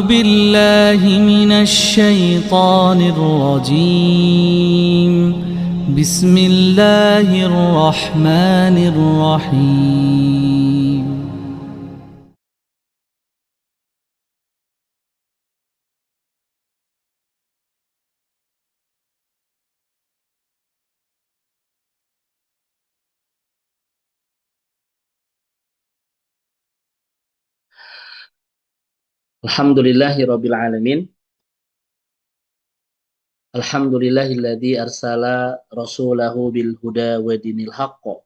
بالله من الشيطان الرجيم. بسم الله الرحمن الرحيم. Alhamdulillahirabbil alamin. Alhamdulillahilladzi arsala rasulahu bil huda wa dinil haqq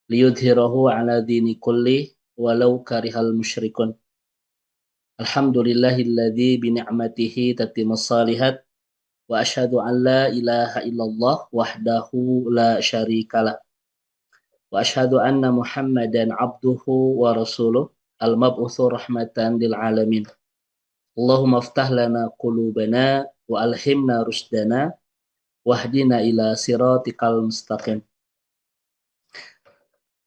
liyudhhirahu ala dini kulli walau karihal musyrikun. Alhamdulillahilladzi bi ni'matihi tatimmus shalihat wa asyhadu an la ilaha illallah wahdahu la syarikalah wa asyhadu anna Muhammadan abduhu wa rasuluh al-mab'utsu rahmatan lil alamin. Allahumma aftah lana qulubana wa alhimna rusdana wahdina ila siratikal mustaqim.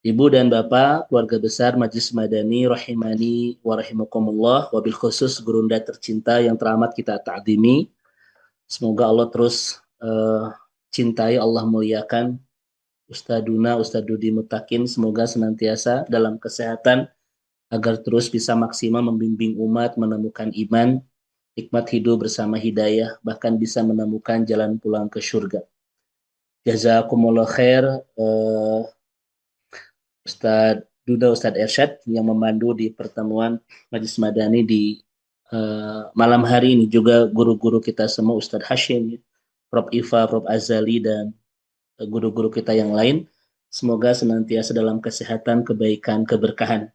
Ibu dan Bapak, keluarga besar Majelis Madani rahimani wa rahimakumullah, wabil khusus gurunda tercinta yang teramat kita ta'zimi. Semoga Allah terus cintai, Allah muliakan Ustaduna, Ustadudi Mutakin, semoga senantiasa dalam kesehatan agar terus bisa maksimal membimbing umat menemukan iman, nikmat hidup bersama hidayah, bahkan bisa menemukan jalan pulang ke surga. Jazakumullah khair Ustadz Duda, Ustadz Ersyad yang memandu di pertemuan Majelis Madani di malam hari ini, juga guru-guru kita semua, Ustadz Hashim, Prof. Iva, Prof. Azali, dan guru-guru kita yang lain. Semoga senantiasa dalam kesehatan, kebaikan, keberkahan.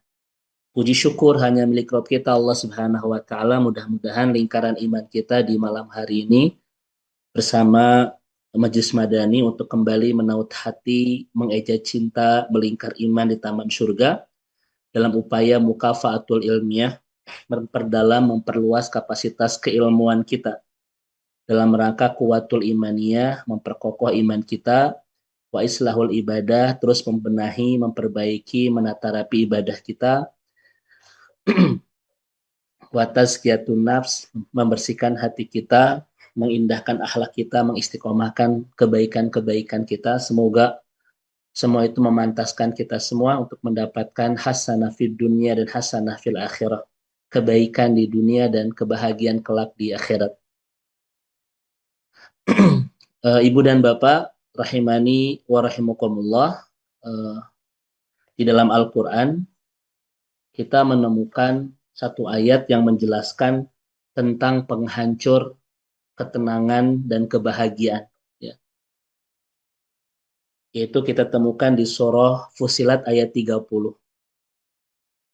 Puji syukur hanya milik Rabb kita Allah Subhanahu wa Ta'ala. Mudah-mudahan lingkaran iman kita di malam hari ini bersama Majelis Madani untuk kembali menaut hati, mengeja cinta, melingkar iman di taman surga dalam upaya mukafaatul ilmiah, memperdalam, memperluas kapasitas keilmuan kita dalam rangka kuwatul imaniyah, memperkokoh iman kita, wa islahul ibadah, terus membenahi, memperbaiki, menata rapi ibadah kita, wa tazkiyatun nafs, membersihkan hati kita, mengindahkan akhlak kita, mengistiqomahkan kebaikan-kebaikan kita. Semoga semua itu memantaskan kita semua untuk mendapatkan hasanah fid dunia dan hasanah fil akhirah. Kebaikan di dunia dan kebahagiaan kelak di akhirat. Ibu dan Bapak, rahimani wa rahimakumullah, di dalam Al-Quran kita menemukan satu ayat yang menjelaskan tentang penghancur ketenangan dan kebahagiaan, ya. Yaitu kita temukan di surah Fussilat ayat 30.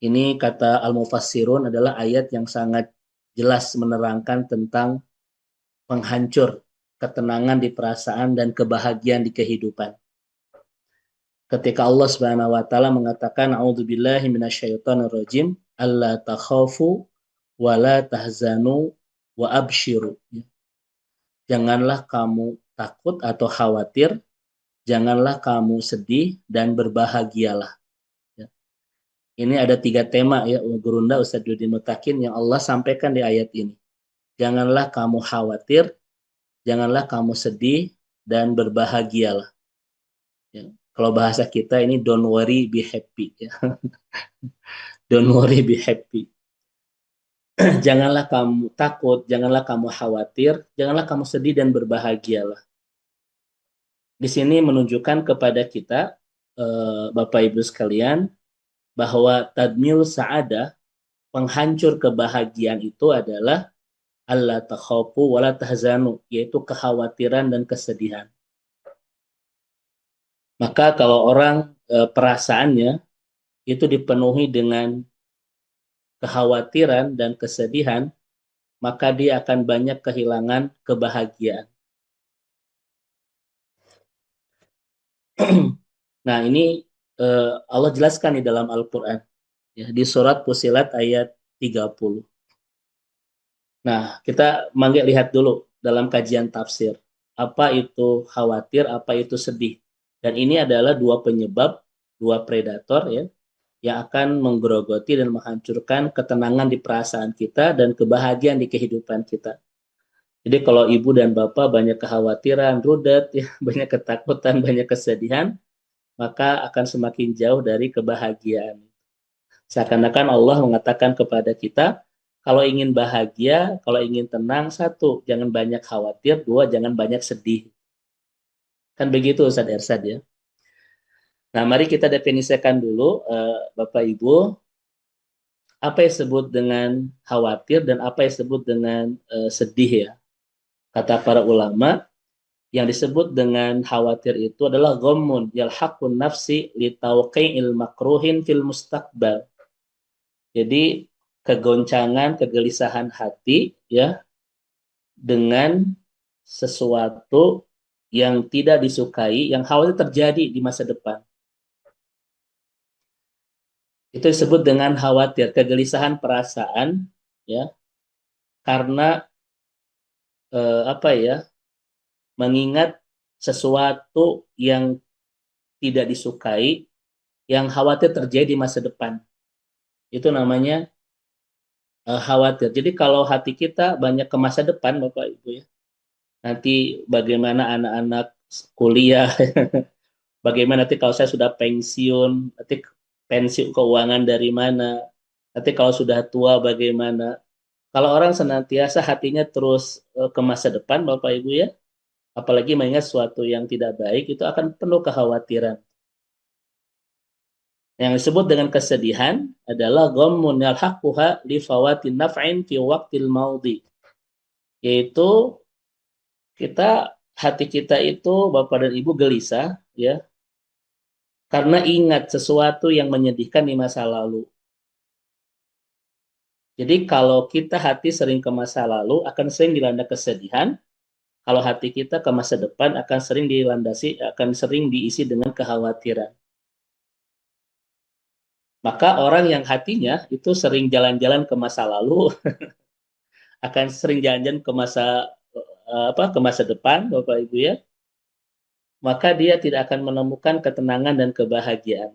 Ini kata Al-Mufassirun adalah ayat yang sangat jelas menerangkan tentang penghancur ketenangan di perasaan dan kebahagiaan di kehidupan. Ketika Allah Subhanahu wa taala mengatakan a'udzubillahi minasyaitonirrajim, alla takhafu wa la tahzanu wa absyiru. Janganlah kamu takut atau khawatir, janganlah kamu sedih dan berbahagialah. Ya. Ini ada 3 tema, ya, Gurunda Ustadz Dudi Mutakin, yang Allah sampaikan di ayat ini. Janganlah kamu khawatir, janganlah kamu sedih dan berbahagialah. Ya. Kalau bahasa kita ini don't worry, be happy. Ya. Don't worry, be happy. Janganlah kamu takut, janganlah kamu khawatir, janganlah kamu sedih dan berbahagialah. Di sini menunjukkan kepada kita, Bapak Ibu sekalian, bahwa tadmil sa'adah, penghancur kebahagiaan itu adalah alla takhafu wa la tahzanu, yaitu kekhawatiran dan kesedihan. Maka kalau orang perasaannya itu dipenuhi dengan kekhawatiran dan kesedihan, maka dia akan banyak kehilangan kebahagiaan. Nah, ini Allah jelaskan di dalam Al-Quran, ya, di surat Fussilat ayat 30. Nah, kita lihat dulu dalam kajian tafsir. Apa itu khawatir, apa itu sedih. Dan ini adalah 2 penyebab, 2 predator, ya, yang akan menggerogoti dan menghancurkan ketenangan di perasaan kita dan kebahagiaan di kehidupan kita. Jadi kalau ibu dan bapak banyak kekhawatiran, rudet, ya, banyak ketakutan, banyak kesedihan, maka akan semakin jauh dari kebahagiaan. Seakan-akan Allah mengatakan kepada kita, kalau ingin bahagia, kalau ingin tenang, satu, jangan banyak khawatir, dua, jangan banyak sedih. Kan begitu Ustaz Ersad ya. Nah, mari kita definisikan dulu, Bapak Ibu, apa yang disebut dengan khawatir dan apa yang disebut dengan sedih ya. Kata para ulama, yang disebut dengan khawatir itu adalah ghammun yalhaqun nafsi li tawqi'il makruhin fil mustaqbal. Jadi kegoncangan, kegelisahan hati ya dengan sesuatu yang tidak disukai, yang khawatir terjadi di masa depan. Itu disebut dengan khawatir, kegelisahan perasaan ya karena apa ya? Mengingat sesuatu yang tidak disukai, yang khawatir terjadi di masa depan. Itu namanya khawatir. Jadi kalau hati kita banyak ke masa depan, Bapak Ibu ya. Nanti bagaimana anak-anak kuliah, bagaimana nanti kalau saya sudah pensiun, nanti pensiun keuangan dari mana, nanti kalau sudah tua bagaimana. Kalau orang senantiasa hatinya terus ke masa depan, Bapak Ibu ya, apalagi mengingat sesuatu yang tidak baik, itu akan penuh kekhawatiran. Yang disebut dengan kesedihan adalah ghammun yalhaquha li fawatin naf'in fi waqtil maudi. Yaitu hati kita itu Bapak dan Ibu gelisah ya karena ingat sesuatu yang menyedihkan di masa lalu. Jadi kalau kita hati sering ke masa lalu akan sering dilanda kesedihan, kalau hati kita ke masa depan akan sering diisi dengan kekhawatiran. Maka orang yang hatinya itu sering jalan-jalan ke masa lalu akan sering jalan-jalan ke masa depan, Bapak Ibu ya, maka dia tidak akan menemukan ketenangan dan kebahagiaan.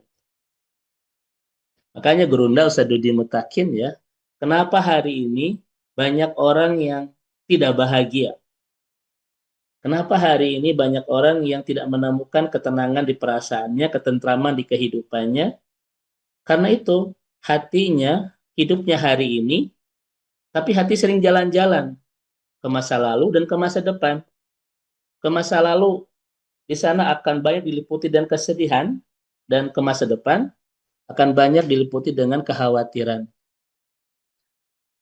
Makanya Gurunda Ustaz Dudi Mutakin ya, kenapa hari ini banyak orang yang tidak bahagia? Kenapa hari ini banyak orang yang tidak menemukan ketenangan di perasaannya, ketentraman di kehidupannya? Karena itu, hatinya, hidupnya hari ini, tapi hati sering jalan-jalan ke masa lalu dan ke masa depan. Ke masa lalu, di sana akan banyak diliputi dengan kesedihan, dan ke masa depan akan banyak diliputi dengan kekhawatiran.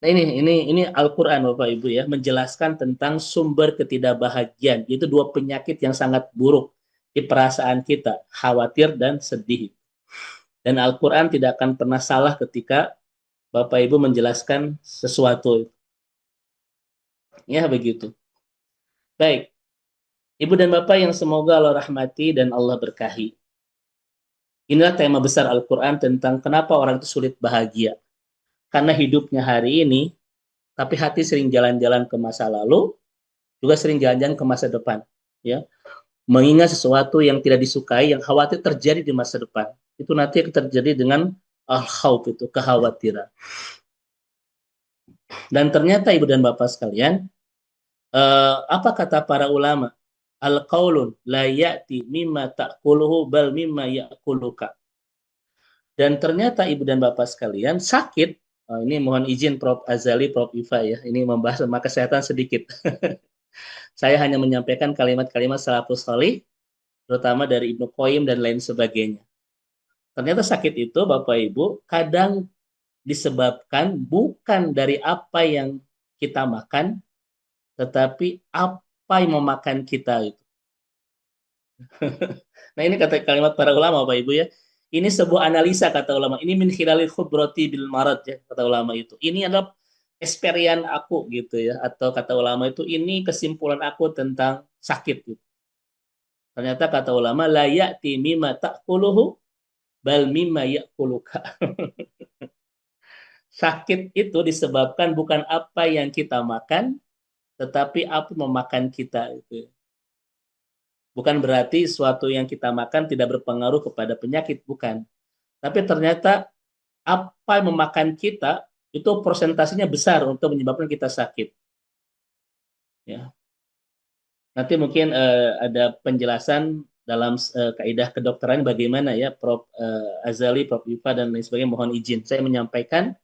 Nah ini Al-Quran Bapak Ibu ya, menjelaskan tentang sumber ketidakbahagiaan. Itu dua penyakit yang sangat buruk di perasaan kita, khawatir dan sedih. Dan Al-Quran tidak akan pernah salah ketika Bapak Ibu menjelaskan sesuatu. Ya begitu. Baik, Ibu dan Bapak yang semoga Allah rahmati dan Allah berkahi. Inilah tema besar Al-Quran tentang kenapa orang itu sulit bahagia. Karena hidupnya hari ini, tapi hati sering jalan-jalan ke masa lalu, juga sering jalan-jalan ke masa depan. Ya, mengingat sesuatu yang tidak disukai, yang khawatir terjadi di masa depan. Itu nanti akan terjadi dengan al-khawf, itu kekhawatiran. Dan ternyata Ibu dan Bapak sekalian, apa kata para ulama? Al-qaulun la ya'ti mimma ta'kuluhu bal mimma ya'kuluka. Dan ternyata Ibu dan Bapak sekalian, sakit, ini mohon izin Prof. Azali, Prof. Iva ya, ini membahas tentang kesehatan sedikit. Saya hanya menyampaikan kalimat-kalimat salafus salih, terutama dari Ibnu Qayyim dan lain sebagainya. Ternyata sakit itu, Bapak Ibu, kadang disebabkan bukan dari apa yang kita makan, tetapi apa yang memakan kita itu. Nah ini kata kalimat para ulama Bapak Ibu ya. Ini sebuah analisa kata ulama. Ini min khilalil khubrati bil marad ya kata ulama itu. Ini adalah experience aku gitu ya, atau kata ulama itu ini kesimpulan aku tentang sakit gitu. Ternyata kata ulama la ya'ti mimma ta'kuluhu bal mimma ya'kuluka. Sakit itu disebabkan bukan apa yang kita makan, tetapi apa memakan kita itu. Bukan berarti sesuatu yang kita makan tidak berpengaruh kepada penyakit, bukan. Tapi ternyata apa yang memakan kita itu persentasinya besar untuk menyebabkan kita sakit. Ya. Nanti mungkin ada penjelasan dalam kaidah kedokteran bagaimana ya Prof. Azali, Prof. Iva dan lain sebagainya. Mohon izin saya menyampaikan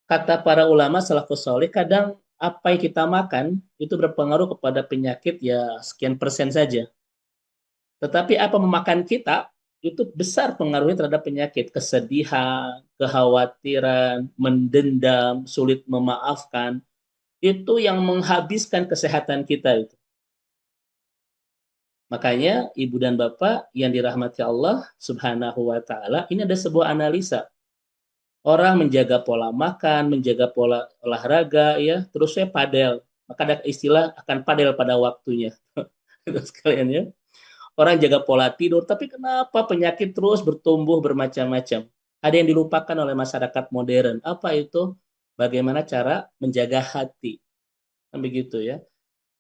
kata para ulama salafus saleh, kadang apa yang kita makan itu berpengaruh kepada penyakit ya sekian persen saja. Tetapi apa memakan kita itu besar pengaruhnya terhadap penyakit, kesedihan, kekhawatiran, mendendam, sulit memaafkan, itu yang menghabiskan kesehatan kita itu. Makanya Ibu dan Bapak yang dirahmati Allah Subhanahu wa taala, ini ada sebuah analisa. Orang menjaga pola makan, menjaga pola olahraga ya, terus saya padel. Maka ada istilah akan padel pada waktunya. Itu sekalian ya. Orang jaga pola tidur, tapi kenapa penyakit terus bertumbuh bermacam-macam? Ada yang dilupakan oleh masyarakat modern. Apa itu? Bagaimana cara menjaga hati? Kan begitu ya.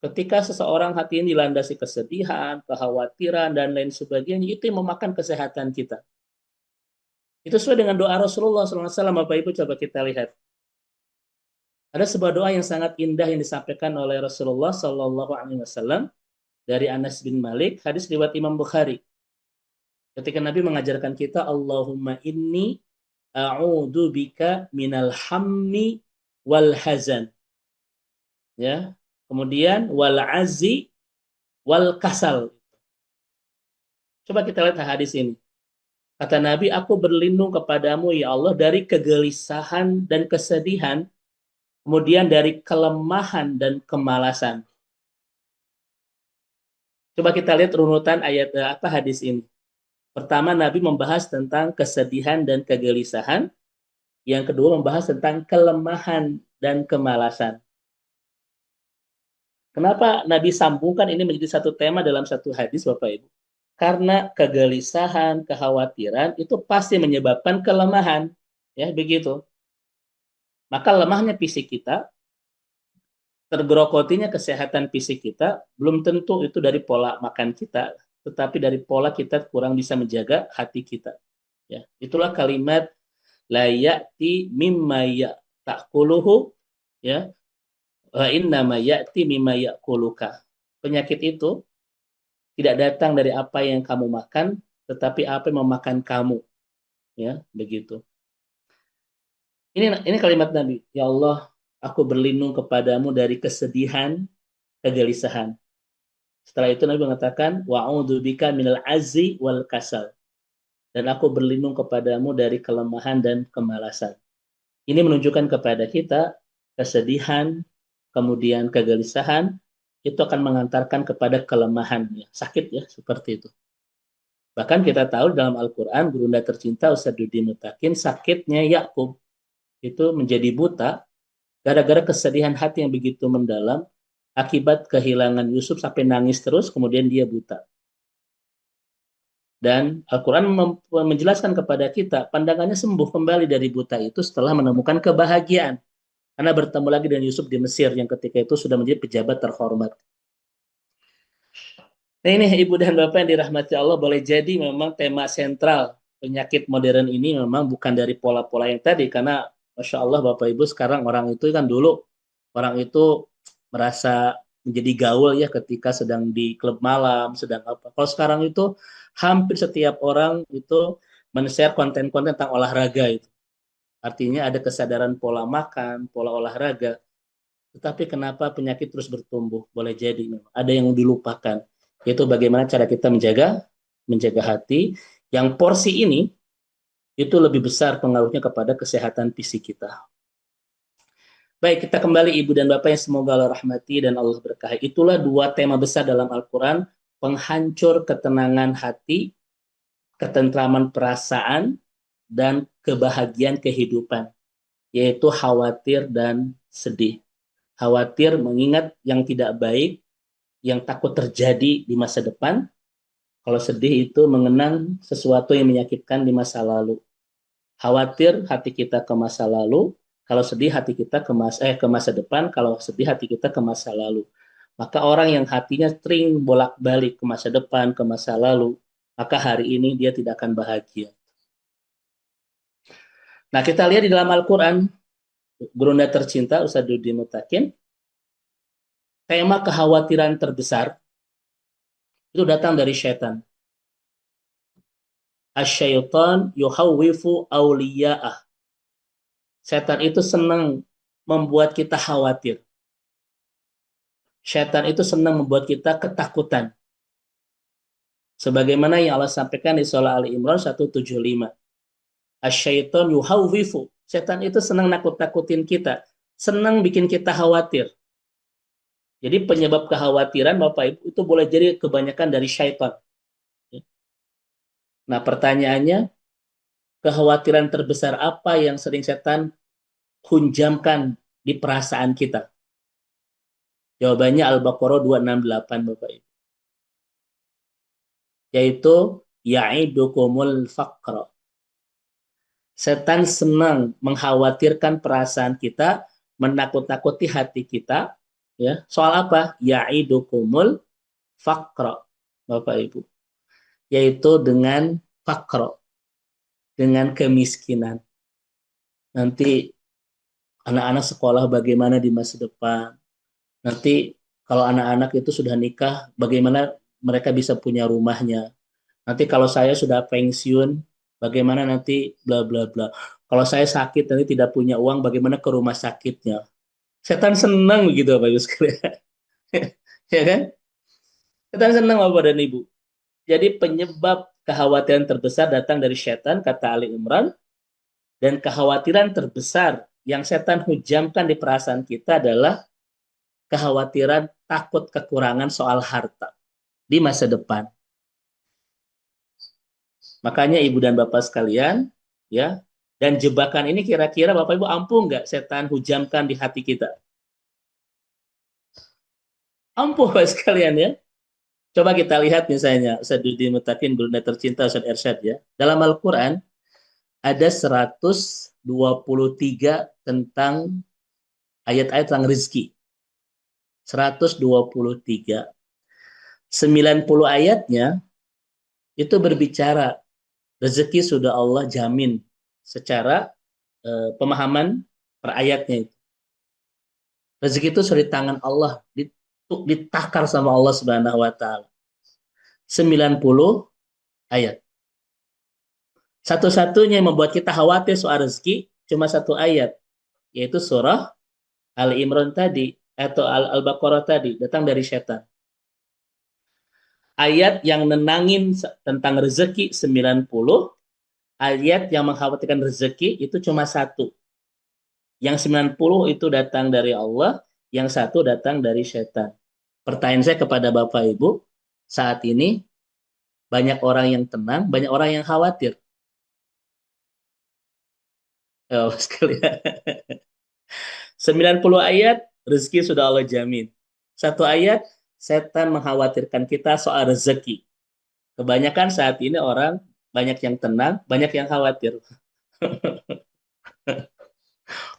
Ketika seseorang hati ini dilandasi kesedihan, kekhawatiran, dan lain sebagainya, itu yang memakan kesehatan kita. Itu sesuai dengan doa Rasulullah SAW. Bapak Ibu coba kita lihat. Ada sebuah doa yang sangat indah yang disampaikan oleh Rasulullah SAW dari Anas bin Malik, hadis riwayat Imam Bukhari. Ketika Nabi mengajarkan kita, Allahumma inni a'udzu bika minal hammi wal hazan. Ya. Kemudian wal azzi wal kasal. Coba kita lihat hadis ini. Kata Nabi, aku berlindung kepadamu ya Allah dari kegelisahan dan kesedihan, kemudian dari kelemahan dan kemalasan. Coba kita lihat runutan ayat apa hadis ini. Pertama, Nabi membahas tentang kesedihan dan kegelisahan. Yang kedua, membahas tentang kelemahan dan kemalasan. Kenapa Nabi sambungkan ini menjadi satu tema dalam satu hadis, Bapak Ibu? Karena kegelisahan, kekhawatiran itu pasti menyebabkan kelemahan, ya begitu. Maka lemahnya fisik kita, tergerokotinya kesehatan fisik kita, belum tentu itu dari pola makan kita, tetapi dari pola kita kurang bisa menjaga hati kita. Ya, itulah kalimat la ya'ti mimma ya'takuluhu, ya, wa inna ma ya'ti mimma ya'kuluka. Penyakit itu tidak datang dari apa yang kamu makan, tetapi apa yang memakan kamu. Ya, begitu. Ini kalimat Nabi. Ya Allah, aku berlindung kepadamu dari kesedihan, kegelisahan. Setelah itu Nabi mengatakan, wa'udzubika minal azzi wal kasal. Dan aku berlindung kepadamu dari kelemahan dan kemalasan. Ini menunjukkan kepada kita kesedihan, kemudian kegelisahan, itu akan mengantarkan kepada kelemahan. Ya. Sakit ya, seperti itu. Bahkan kita tahu dalam Al-Quran, gurunda tercinta Ustaduddin Mutakin, sakitnya Yakub itu menjadi buta gara-gara kesedihan hati yang begitu mendalam akibat kehilangan Yusuf sampai nangis terus, kemudian dia buta. Dan Al-Quran menjelaskan kepada kita, pandangannya sembuh kembali dari buta itu setelah menemukan kebahagiaan. Karena bertemu lagi dengan Yusuf di Mesir yang ketika itu sudah menjadi pejabat terhormat. Nah ini Ibu dan Bapak yang dirahmati Allah, boleh jadi memang tema sentral penyakit modern ini memang bukan dari pola-pola yang tadi, karena Masya Allah Bapak Ibu sekarang orang itu kan dulu, orang itu merasa menjadi gaul ya ketika sedang di klub malam, sedang apa. Kalau sekarang itu hampir setiap orang itu men-share konten-konten tentang olahraga itu. Artinya ada kesadaran pola makan, pola olahraga. Tetapi kenapa penyakit terus bertumbuh? Boleh jadi memang ada yang dilupakan. Yaitu bagaimana cara kita menjaga hati yang porsi ini itu lebih besar pengaruhnya kepada kesehatan fisik kita. Baik, kita kembali Ibu dan Bapak yang semoga Allah rahmati dan Allah berkahi. Itulah dua tema besar dalam Al-Quran, penghancur ketenangan hati, ketentraman perasaan, dan kebahagiaan kehidupan, yaitu khawatir dan sedih. Khawatir mengingat yang tidak baik, yang takut terjadi di masa depan. Kalau sedih itu mengenang sesuatu yang menyakitkan di masa lalu. Khawatir hati kita ke masa lalu, kalau sedih hati kita ke masa depan, kalau sedih hati kita ke masa lalu. Maka orang yang hatinya sering bolak-balik ke masa depan, ke masa lalu, maka hari ini dia tidak akan bahagia. Nah, kita lihat di dalam Al-Quran, Gurunda tercinta Ustadz Dudi Mutakin, tema kekhawatiran terbesar itu datang dari syaitan. Asyaiton yuhawwifu awliya'ah. Setan itu senang membuat kita khawatir. Setan itu senang membuat kita ketakutan. Sebagaimana yang Allah sampaikan di surah Ali Imran 175. Asyaiton yuhawwifu. Setan itu senang nakut-nakutin kita. Senang bikin kita khawatir. Jadi penyebab kekhawatiran Bapak Ibu itu boleh jadi kebanyakan dari syaitan. Nah, pertanyaannya, kekhawatiran terbesar apa yang sering setan hunjamkan di perasaan kita? Jawabannya Al-Baqarah 268 Bapak Ibu. Yaitu ya'idukumul faqra. Setan senang mengkhawatirkan perasaan kita, menakut-nakuti hati kita, ya. Soal apa? Ya'idukumul faqra, Bapak Ibu. Yaitu dengan faqra, dengan kemiskinan. Nanti anak-anak sekolah bagaimana di masa depan? Nanti kalau anak-anak itu sudah nikah, bagaimana mereka bisa punya rumahnya? Nanti kalau saya sudah pensiun, bagaimana nanti bla bla bla. Kalau saya sakit nanti tidak punya uang, bagaimana ke rumah sakitnya? Setan senang begitu Bapak Ibu sekalian. Ya kan? Setan senang Bapak dan Ibu. Jadi penyebab kekhawatiran terbesar datang dari setan, kata Ali Imran, dan kekhawatiran terbesar yang setan hujamkan di perasaan kita adalah kekhawatiran takut kekurangan soal harta di masa depan. Makanya Ibu dan Bapak sekalian, ya, dan jebakan ini kira-kira Bapak Ibu ampuh nggak setan hujamkan di hati kita? Ampuh Bapak sekalian ya. Coba kita lihat misalnya, Ustaz Dudi Mutakin, guru tercinta Ustaz Ersyad ya. Dalam Al-Quran ada 123 tentang ayat-ayat tentang rezeki. 123. 90 ayatnya itu berbicara rezeki sudah Allah jamin secara pemahaman per ayatnya itu. Rezeki itu sudah di tangan Allah, ditakar sama Allah Subhanahu wa taala. 90 ayat. Satu-satunya yang membuat kita khawatir soal rezeki cuma satu ayat, yaitu surah Ali Imran tadi atau Al-Baqarah tadi, datang dari setan. Ayat yang nenangin tentang rezeki 90, ayat yang mengkhawatirkan rezeki itu cuma satu. Yang 90 itu datang dari Allah, yang satu datang dari setan. Pertanyaan saya kepada Bapak Ibu, saat ini banyak orang yang tenang, banyak orang yang khawatir. Oh, sekalian. 90 ayat, rezeki sudah Allah jamin. Satu ayat, setan mengkhawatirkan kita soal rezeki. Kebanyakan saat ini orang banyak yang tenang, banyak yang khawatir.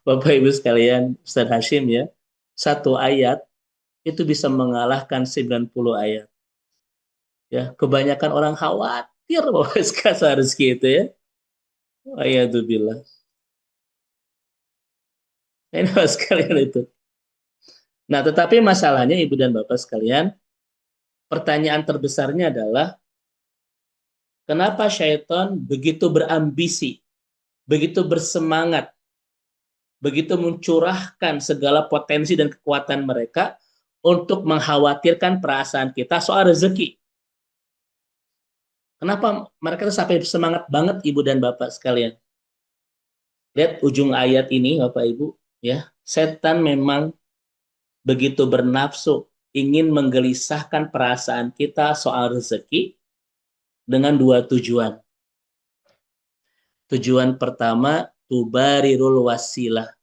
Bapak Ibu sekalian, Ustaz Hashim ya, satu ayat itu bisa mengalahkan 90 ayat. Ya, kebanyakan orang khawatir bahwa soal rezeki itu ya. Ayatubillah. Ini sekalian itu. Nah, tetapi masalahnya Ibu dan Bapak sekalian, pertanyaan terbesarnya adalah kenapa syaitan begitu berambisi, begitu bersemangat, begitu mencurahkan segala potensi dan kekuatan mereka untuk mengkhawatirkan perasaan kita soal rezeki. Kenapa mereka itu sampai semangat banget Ibu dan Bapak sekalian? Lihat ujung ayat ini Bapak Ibu, ya. Setan memang begitu bernafsu ingin menggelisahkan perasaan kita soal rezeki dengan dua tujuan. Tujuan pertama, tubarirul wasilah,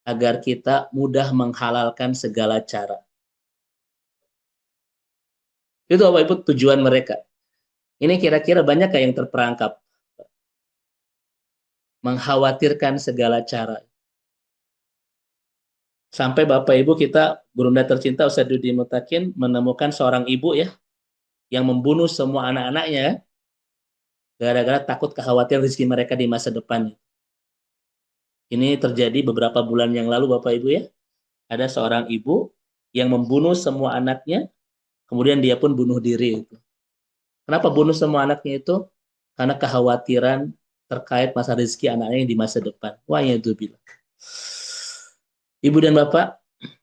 agar kita mudah menghalalkan segala cara. Itu Bapak Ibu tujuan mereka. Ini kira-kira banyak yang terperangkap? Mengkhawatirkan segala cara. Sampai Bapak Ibu kita, Gurunda tercinta Ustaz Dudi Mutakin, menemukan seorang ibu ya, yang membunuh semua anak-anaknya, gara-gara takut kekhawatiran rezeki mereka di masa depan. Ini terjadi beberapa bulan yang lalu, Bapak Ibu ya. Ada seorang ibu yang membunuh semua anaknya, kemudian dia pun bunuh diri. Kenapa bunuh semua anaknya itu? Karena kekhawatiran terkait masa rezeki anaknya yang di masa depan. Wah, ya itu bilang. Ibu dan Bapak,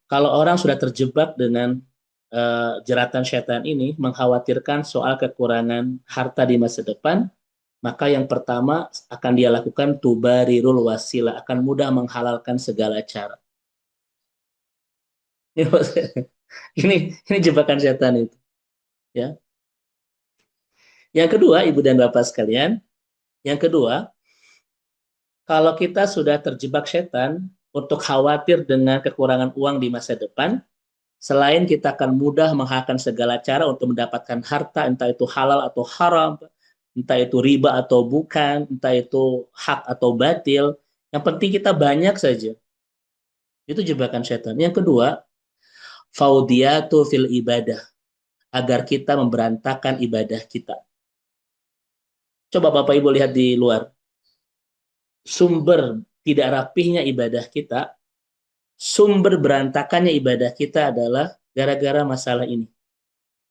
kalau orang sudah terjebak dengan jeratan setan ini, mengkhawatirkan soal kekurangan harta di masa depan, maka yang pertama akan dia lakukan tubarirul wasilah, akan mudah menghalalkan segala cara. Ini ini jebakan setan itu, ya. Yang kedua, Ibu dan Bapak sekalian, yang kedua, kalau kita sudah terjebak setan untuk khawatir dengan kekurangan uang di masa depan, selain kita akan mudah menghalalkan segala cara untuk mendapatkan harta, entah itu halal atau haram, entah itu riba atau bukan, entah itu hak atau batil, yang penting kita banyak saja. Itu jebakan setan. Yang kedua, faudiyatu fil ibadah, agar kita memberantakan ibadah kita. Coba Bapak Ibu lihat di luar. Sumber tidak rapihnya ibadah kita, sumber berantakannya ibadah kita adalah gara-gara masalah ini.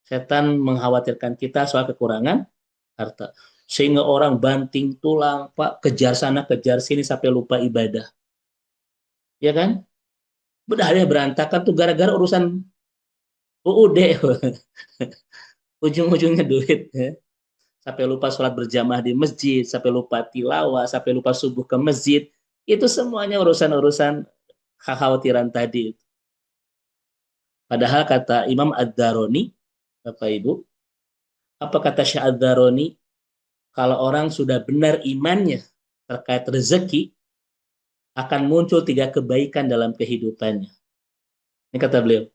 Setan mengkhawatirkan kita soal kekurangan harta. Sehingga orang banting tulang, Pak, kejar sana, kejar sini sampai lupa ibadah. Ya kan? Bedahnya berantakan tuh gara-gara urusan UUD. Ujung-ujungnya duit. Ya. Sampai lupa sholat berjamaah di masjid, sampai lupa tilawah, sampai lupa subuh ke masjid. Itu semuanya urusan-urusan kekhawatiran tadi. Padahal kata Imam Ad-Daroni, Bapak Ibu, apa kata Syekh Ad-Daroni? Kalau orang sudah benar imannya terkait rezeki, akan muncul 3 kebaikan dalam kehidupannya. Ini kata beliau.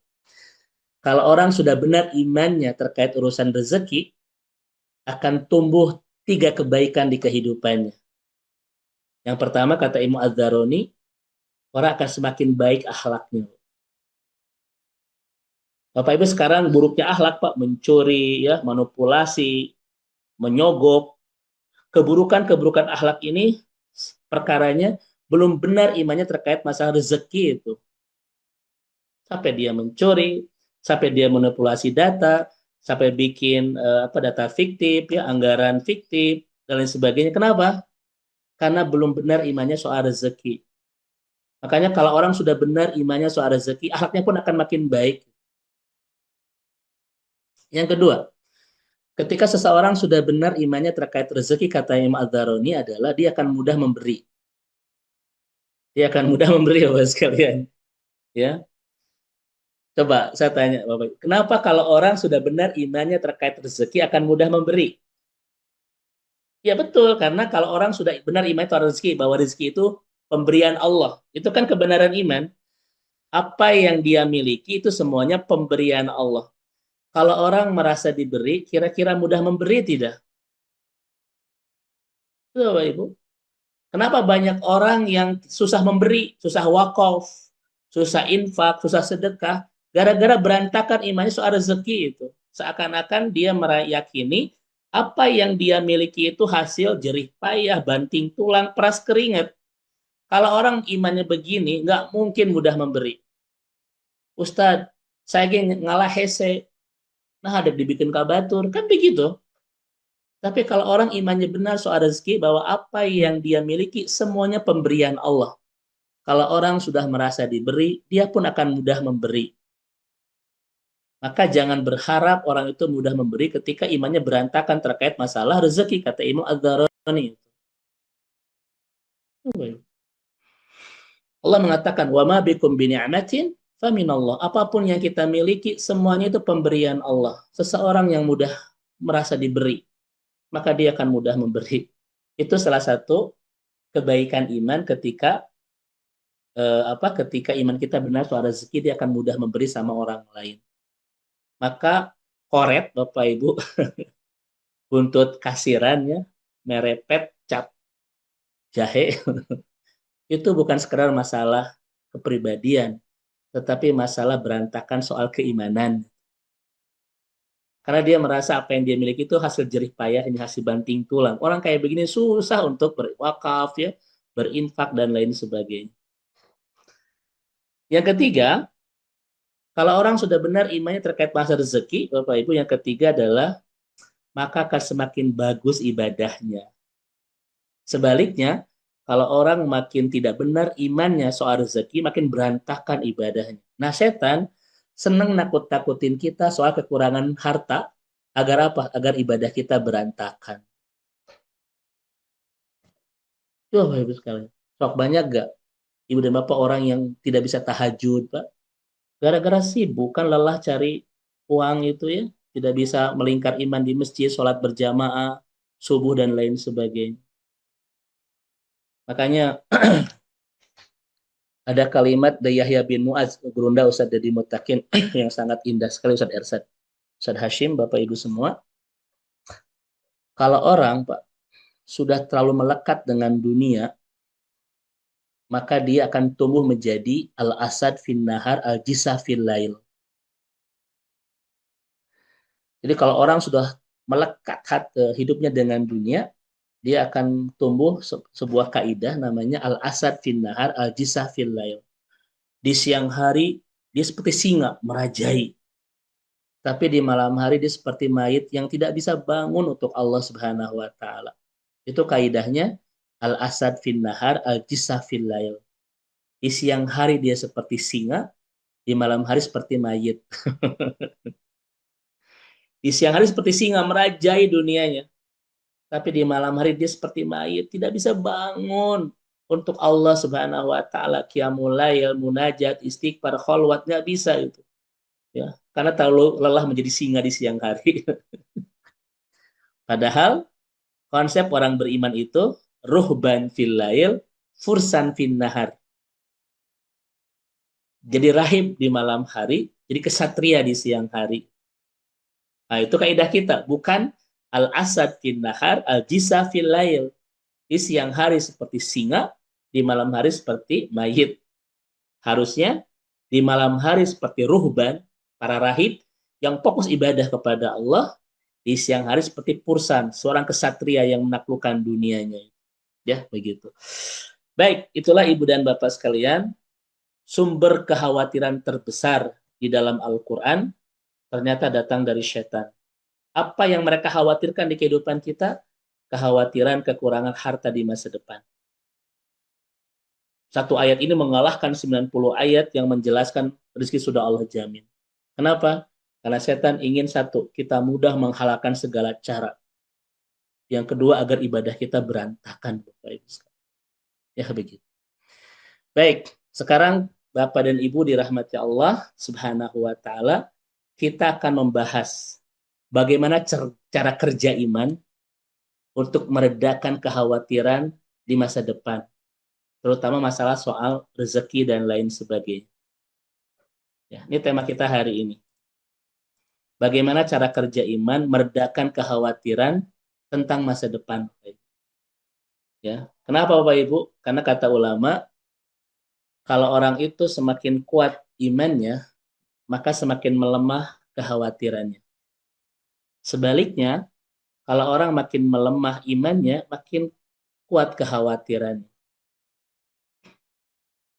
Kalau orang sudah benar imannya terkait urusan rezeki, akan tumbuh 3 kebaikan di kehidupannya. Yang pertama, kata Imam Az-Zaroni, orang akan semakin baik akhlaknya. Bapak Ibu, sekarang buruknya akhlak, Pak, mencuri, ya, manipulasi, menyogok. Keburukan-keburukan akhlak ini perkaranya belum benar imannya terkait masalah rezeki itu. Sampai dia mencuri, sampai dia manipulasi data, sampai bikin data fiktif, ya, anggaran fiktif dan lain sebagainya. Kenapa? Karena belum benar imannya soal rezeki. Makanya kalau orang sudah benar imannya soal rezeki, akhlaknya pun akan makin baik. Yang kedua, ketika seseorang sudah benar imannya terkait rezeki, kata Imam Az-Zaroni adalah dia akan mudah memberi. Dia akan mudah memberi, Bapak sekalian. Ya, coba saya tanya, Bapak, kenapa kalau orang sudah benar imannya terkait rezeki akan mudah memberi? Ya betul, karena kalau orang sudah benar iman itu rezeki, bahwa rezeki itu pemberian Allah. Itu kan kebenaran iman. Apa yang dia miliki itu semuanya pemberian Allah. Kalau orang merasa diberi, kira-kira mudah memberi tidak? Itu Bapak Ibu. Kenapa banyak orang yang susah memberi, susah wakaf, susah infak, susah sedekah, gara-gara berantakan imannya soal rezeki itu. Seakan-akan dia meyakini apa yang dia miliki itu hasil jerih payah, banting tulang, peras keringat. Kalau orang imannya begini, nggak mungkin mudah memberi. Ustadz, saya ngalah hese, nah ada dibikin kabatur, kan begitu. Tapi kalau orang imannya benar soal rezeki, bahwa apa yang dia miliki semuanya pemberian Allah. Kalau orang sudah merasa diberi, dia pun akan mudah memberi. Maka jangan berharap orang itu mudah memberi ketika imannya berantakan terkait masalah rezeki, kata Imam Az-Zarani. Allah mengatakan, "Wa ma bikum bi ni'matin faminallah." Apapun yang kita miliki, semuanya itu pemberian Allah. Seseorang yang mudah merasa diberi, maka dia akan mudah memberi. Itu salah satu kebaikan iman ketika ketika iman kita benar soal rezeki, dia akan mudah memberi sama orang lain. Maka koret, Bapak Ibu, buntut kasirannya, merepet, cap jahe, itu bukan sekedar masalah kepribadian, tetapi masalah berantakan soal keimanan. Karena dia merasa apa yang dia miliki itu hasil jerih payah, ini hasil banting tulang. Orang kayak begini susah untuk berwakaf, ya, berinfak dan lain sebagainya. Yang ketiga, kalau orang sudah benar imannya terkait masalah rezeki, Bapak Ibu, yang ketiga adalah maka akan semakin bagus ibadahnya. Sebaliknya, kalau orang makin tidak benar imannya soal rezeki, makin berantakan ibadahnya. Nah, setan senang nakut-nakutin kita soal kekurangan harta, agar apa? Agar ibadah kita berantakan. Itu Bapak Ibu sekalian. Sok banyak gak Ibu dan Bapak orang yang tidak bisa tahajud, Pak? Gara-gara sibuk, kan lelah cari uang itu ya. Tidak bisa melingkar iman di masjid, sholat berjamaah, subuh, dan lain sebagainya. Makanya ada kalimat dari Yahya bin Mu'adz, gurunda Ustadz Dedi Mutakin, yang sangat indah sekali, Ustadz Ersad. Ustadz Hashim, Bapak Ibu semua. Kalau orang, Pak, sudah terlalu melekat dengan dunia, maka dia akan tumbuh menjadi al-asad fin nahar al-jisah fil lail. Jadi kalau orang sudah melekat hidupnya dengan dunia, dia akan tumbuh sebuah kaidah namanya al-asad fin nahar al-jisah fil lail. Di siang hari dia seperti singa merajai, tapi di malam hari dia seperti mayit yang tidak bisa bangun untuk Allah Subhanahu wa taala. Itu kaidahnya al-asad fin nahar al-jisah fil lail. Di siang hari dia seperti singa, di malam hari seperti mayit. Di siang hari seperti singa merajai dunianya, tapi di malam hari dia seperti mayit, tidak bisa bangun untuk Allah Subhanahu wa taala, qiyamul lail, munajat, istighfar, kholwat, nggak bisa itu. Ya, karena terlalu lelah menjadi singa di siang hari. Padahal konsep orang beriman itu ruhban fil lail, fursan fin nahar. Jadi rahib di malam hari, jadi kesatria di siang hari. Nah, itu kaidah kita, bukan al-asad fin nahar, al-jisa fil lail. Di siang hari seperti singa, di malam hari seperti mayit. Harusnya di malam hari seperti ruhban, para rahib yang fokus ibadah kepada Allah, di siang hari seperti pursan, seorang kesatria yang menaklukkan dunianya. Ya, begitu. Baik, itulah Ibu dan Bapak sekalian, sumber kekhawatiran terbesar di dalam Al-Quran ternyata datang dari setan. Apa yang mereka khawatirkan di kehidupan kita? Kekhawatiran kekurangan harta di masa depan. Satu ayat ini mengalahkan 90 ayat yang menjelaskan rezeki sudah Allah jamin. Kenapa? Karena setan ingin satu, kita mudah menghalalkan segala cara. Yang kedua, agar ibadah kita berantakan. Ya, begitu. Baik, sekarang Bapak dan Ibu dirahmati Allah Subhanahu wa taala, kita akan membahas bagaimana cara kerja iman untuk meredakan kekhawatiran di masa depan, terutama masalah soal rezeki dan lain sebagainya. Ya, ini tema kita hari ini. Bagaimana cara kerja iman meredakan kekhawatiran tentang masa depan. Ya, kenapa Bapak Ibu? Karena kata ulama, kalau orang itu semakin kuat imannya, maka semakin melemah kekhawatirannya. Sebaliknya, kalau orang makin melemah imannya, makin kuat kekhawatirannya.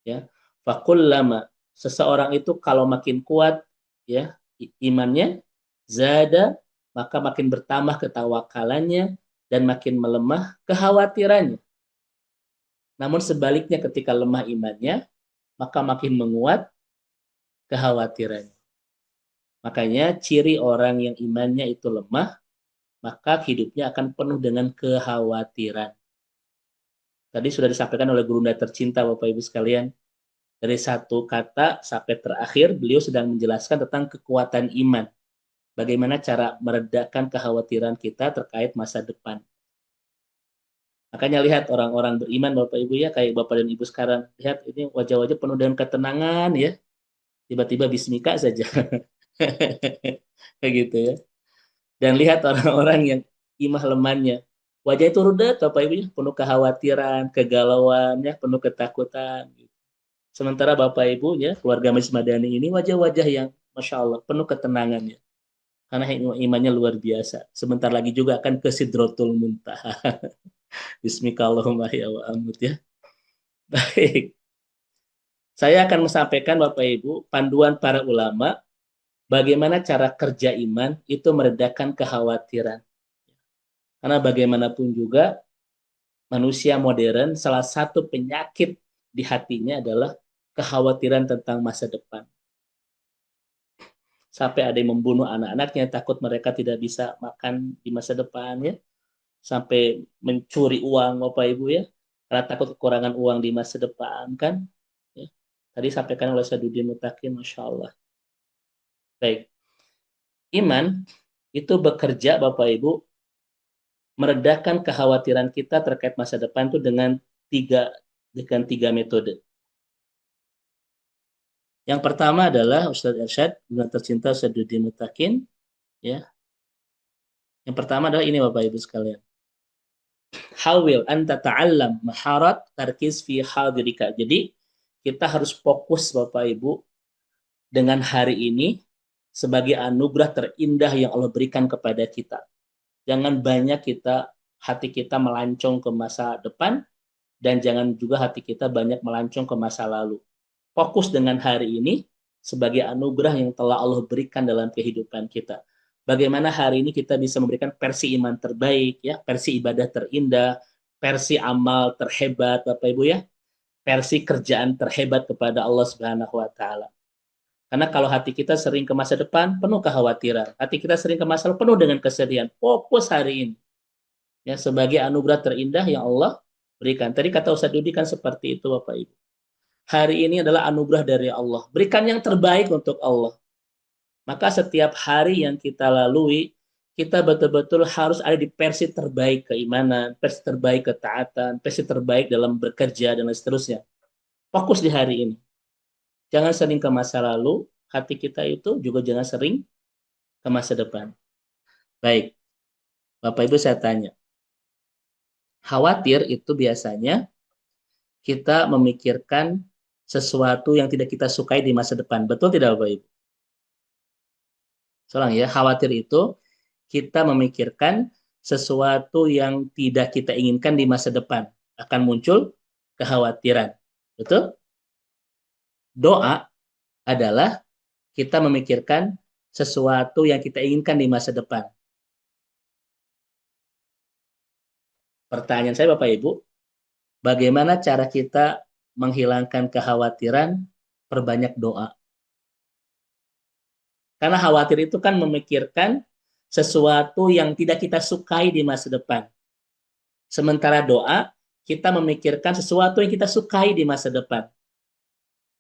Ya, fakullama, seseorang itu kalau makin kuat ya imannya, zada, maka makin bertambah ketawakalannya dan makin melemah kekhawatirannya. Namun sebaliknya ketika lemah imannya, maka makin menguat kekhawatirannya. Makanya ciri orang yang imannya itu lemah, maka hidupnya akan penuh dengan kekhawatiran. Tadi sudah disampaikan oleh gurunda tercinta Bapak Ibu sekalian, dari satu kata sampai terakhir beliau sedang menjelaskan tentang kekuatan iman. Bagaimana cara meredakan kekhawatiran kita terkait masa depan. Makanya lihat orang-orang beriman Bapak Ibu ya, kayak Bapak dan Ibu sekarang. Lihat ini wajah-wajah penuh dengan ketenangan ya. Tiba-tiba bismika saja. Kayak gitu ya. Dan lihat orang-orang yang imah lemahnya. Wajah itu rudet Bapak Ibu ya, penuh kekhawatiran, kegalauan ya, penuh ketakutan. Sementara Bapak Ibu ya, keluarga Mas Madani ini wajah-wajah yang Masya Allah, penuh ketenangannya. Karena imannya luar biasa. Sebentar lagi juga akan ke Sidratul Muntaha. Bismillahirrahmanirrahim ya. Baik, saya akan menyampaikan Bapak Ibu panduan para ulama bagaimana cara kerja iman itu meredakan kekhawatiran. Karena bagaimanapun juga manusia modern salah satu penyakit di hatinya adalah kekhawatiran tentang masa depan. Sampai ada yang membunuh anak-anaknya takut mereka tidak bisa makan di masa depan ya. Sampai mencuri uang Bapak Ibu ya. Karena takut kekurangan uang di masa depan kan. Ya. Tadi sampaikan oleh Saduddin Mutakin, Masya Allah. Baik, iman itu bekerja Bapak Ibu meredakan kekhawatiran kita terkait masa depan itu tiga dengan tiga metode. Yang pertama adalah Ustadz Irsyad, dengan tercinta Saduddin Mutakin, ya. Yang pertama adalah ini Bapak Ibu sekalian. Hawil anta ta'allam maharat tarkis fi hadirika. Jadi kita harus fokus Bapak Ibu dengan hari ini sebagai anugerah terindah yang Allah berikan kepada kita. Jangan banyak hati kita melancong ke masa depan dan jangan juga hati kita banyak melancong ke masa lalu. Fokus dengan hari ini sebagai anugerah yang telah Allah berikan dalam kehidupan kita. Bagaimana hari ini kita bisa memberikan versi iman terbaik, ya, versi ibadah terindah, versi amal terhebat, Bapak Ibu ya, versi kerjaan terhebat kepada Allah Subhanahu wa taala. Karena kalau hati kita sering ke masa depan penuh kekhawatiran, hati kita sering ke masa lalu penuh dengan kesedihan. Fokus hari ini ya sebagai anugerah terindah yang Allah berikan. Tadi kata Ustaz Dudi kan seperti itu Bapak Ibu. Hari ini adalah anugerah dari Allah. Berikan yang terbaik untuk Allah. Maka setiap hari yang kita lalui, kita betul-betul harus ada di versi terbaik keimanan, versi terbaik ketaatan, versi terbaik dalam bekerja, dan seterusnya. Fokus di hari ini. Jangan sering ke masa lalu, hati kita itu juga jangan sering ke masa depan. Baik, Bapak Ibu saya tanya. Khawatir itu biasanya kita memikirkan sesuatu yang tidak kita sukai di masa depan. Betul tidak Bapak Ibu? Soalnya ya, khawatir itu kita memikirkan sesuatu yang tidak kita inginkan di masa depan. Akan muncul kekhawatiran. Betul? Doa adalah kita memikirkan sesuatu yang kita inginkan di masa depan. Pertanyaan saya Bapak Ibu, bagaimana cara kita menghilangkan kekhawatiran? Perbanyak doa. Karena khawatir itu kan memikirkan sesuatu yang tidak kita sukai di masa depan. Sementara doa, kita memikirkan sesuatu yang kita sukai di masa depan.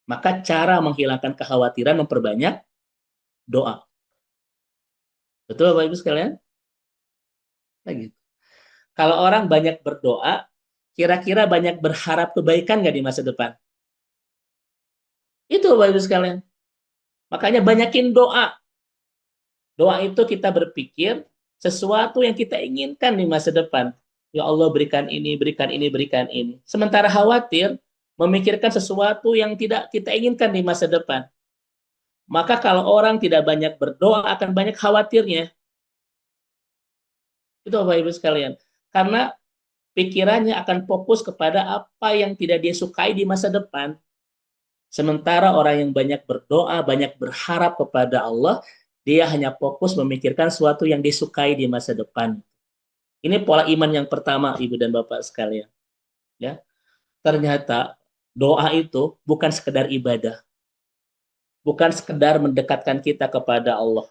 Maka cara menghilangkan kekhawatiran memperbanyak doa. Betul Bapak Ibu sekalian? Nah, gitu. Kalau orang banyak berdoa, kira-kira banyak berharap kebaikan nggak di masa depan? Itu Bapak Ibu sekalian. Makanya banyakin doa. Doa itu kita berpikir sesuatu yang kita inginkan di masa depan. Ya Allah berikan ini, berikan ini, berikan ini. Sementara khawatir memikirkan sesuatu yang tidak kita inginkan di masa depan. Maka kalau orang tidak banyak berdoa akan banyak khawatirnya. Itu Bapak Ibu sekalian. Karena pikirannya akan fokus kepada apa yang tidak dia sukai di masa depan. Sementara orang yang banyak berdoa, banyak berharap kepada Allah, dia hanya fokus memikirkan sesuatu yang disukai di masa depan. Ini pola iman yang pertama, Ibu dan Bapak sekalian. Ya, ternyata doa itu bukan sekedar ibadah, bukan sekedar mendekatkan kita kepada Allah,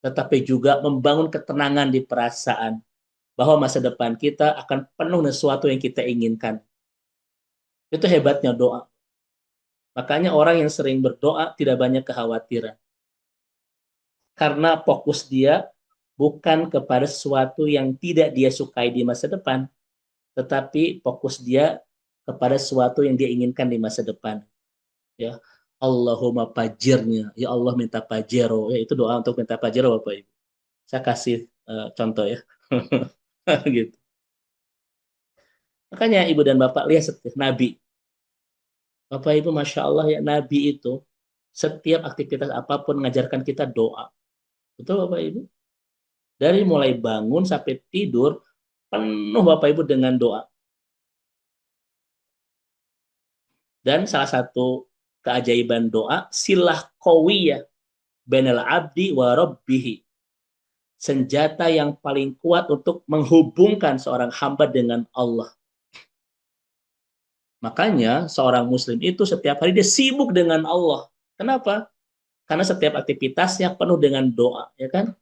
tetapi juga membangun ketenangan di perasaan bahwa masa depan kita akan penuh dengan sesuatu yang kita inginkan. Itu hebatnya doa. Makanya orang yang sering berdoa tidak banyak kekhawatiran. Karena fokus dia bukan kepada sesuatu yang tidak dia sukai di masa depan, tetapi fokus dia kepada sesuatu yang dia inginkan di masa depan. Ya, Allahumma pajirnya, ya Allah minta pajero, ya itu doa untuk minta pajero Bapak Ibu. Saya kasih contoh ya, gitu. Makanya Ibu dan Bapak lihat setiap Nabi, Bapak Ibu Masya Allah ya Nabi itu setiap aktivitas apapun mengajarkan kita doa. Betul Bapak Ibu? Dari mulai bangun sampai tidur penuh Bapak Ibu dengan doa. Dan salah satu keajaiban doa, silah qawiyah bainal abdi wa rabbih. Senjata yang paling kuat untuk menghubungkan seorang hamba dengan Allah. Makanya seorang muslim itu setiap hari dia sibuk dengan Allah. Kenapa? Karena setiap aktivitasnya penuh dengan doa, ya kan?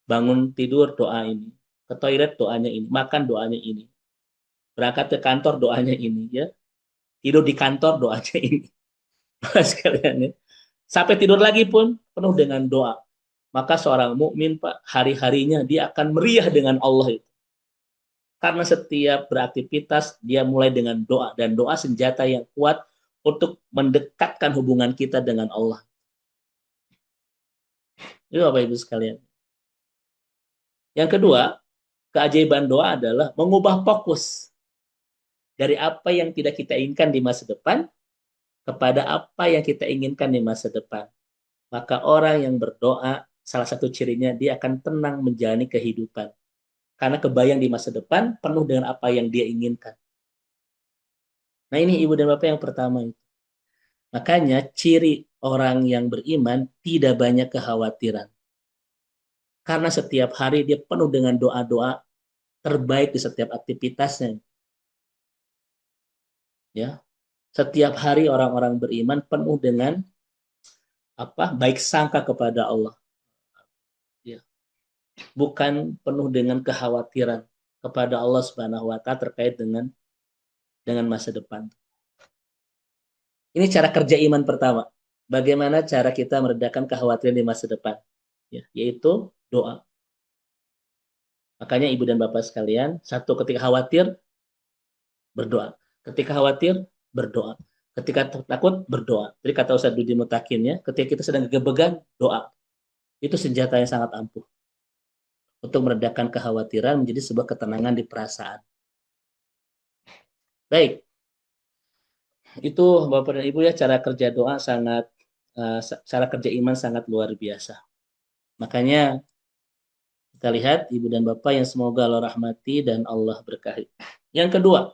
Bangun tidur doa ini, ke toilet doanya ini, makan doanya ini, berangkat ke kantor doanya ini, ya. Tidur di kantor doanya ini. Sekalian ya. Sampai tidur lagi pun penuh dengan doa. Maka seorang mukmin, Pak, hari-harinya dia akan meriah dengan Allah itu. Karena setiap beraktivitas dia mulai dengan doa, dan doa senjata yang kuat untuk mendekatkan hubungan kita dengan Allah. Itu Bapak Ibu sekalian. Yang kedua, keajaiban doa adalah mengubah fokus dari apa yang tidak kita inginkan di masa depan kepada apa yang kita inginkan di masa depan. Maka orang yang berdoa, salah satu cirinya dia akan tenang menjalani kehidupan. Karena kebayang di masa depan penuh dengan apa yang dia inginkan. Nah ini Ibu dan Bapak yang pertama itu. Makanya ciri orang yang beriman tidak banyak kekhawatiran. Karena setiap hari dia penuh dengan doa-doa terbaik di setiap aktivitasnya. Ya, setiap hari orang-orang beriman penuh dengan baik sangka kepada Allah. Ya, bukan penuh dengan kekhawatiran kepada Allah Subhanahu wa taala terkait dengan masa depan. Ini cara kerja iman pertama. Bagaimana cara kita meredakan kekhawatiran di masa depan? Ya, yaitu doa. Makanya Ibu dan Bapak sekalian, satu, ketika khawatir, berdoa. Ketika khawatir, berdoa. Ketika takut, berdoa. Jadi kata Ustaz Dudi Mutakin ya, ketika kita sedang gebegan, doa. Itu senjata yang sangat ampuh untuk meredakan kekhawatiran menjadi sebuah ketenangan di perasaan. Baik, itu Bapak dan Ibu ya, cara kerja doa sangat, cara kerja iman sangat luar biasa. Makanya kita lihat Ibu dan Bapak yang semoga Allah rahmati dan Allah berkahi. Yang kedua,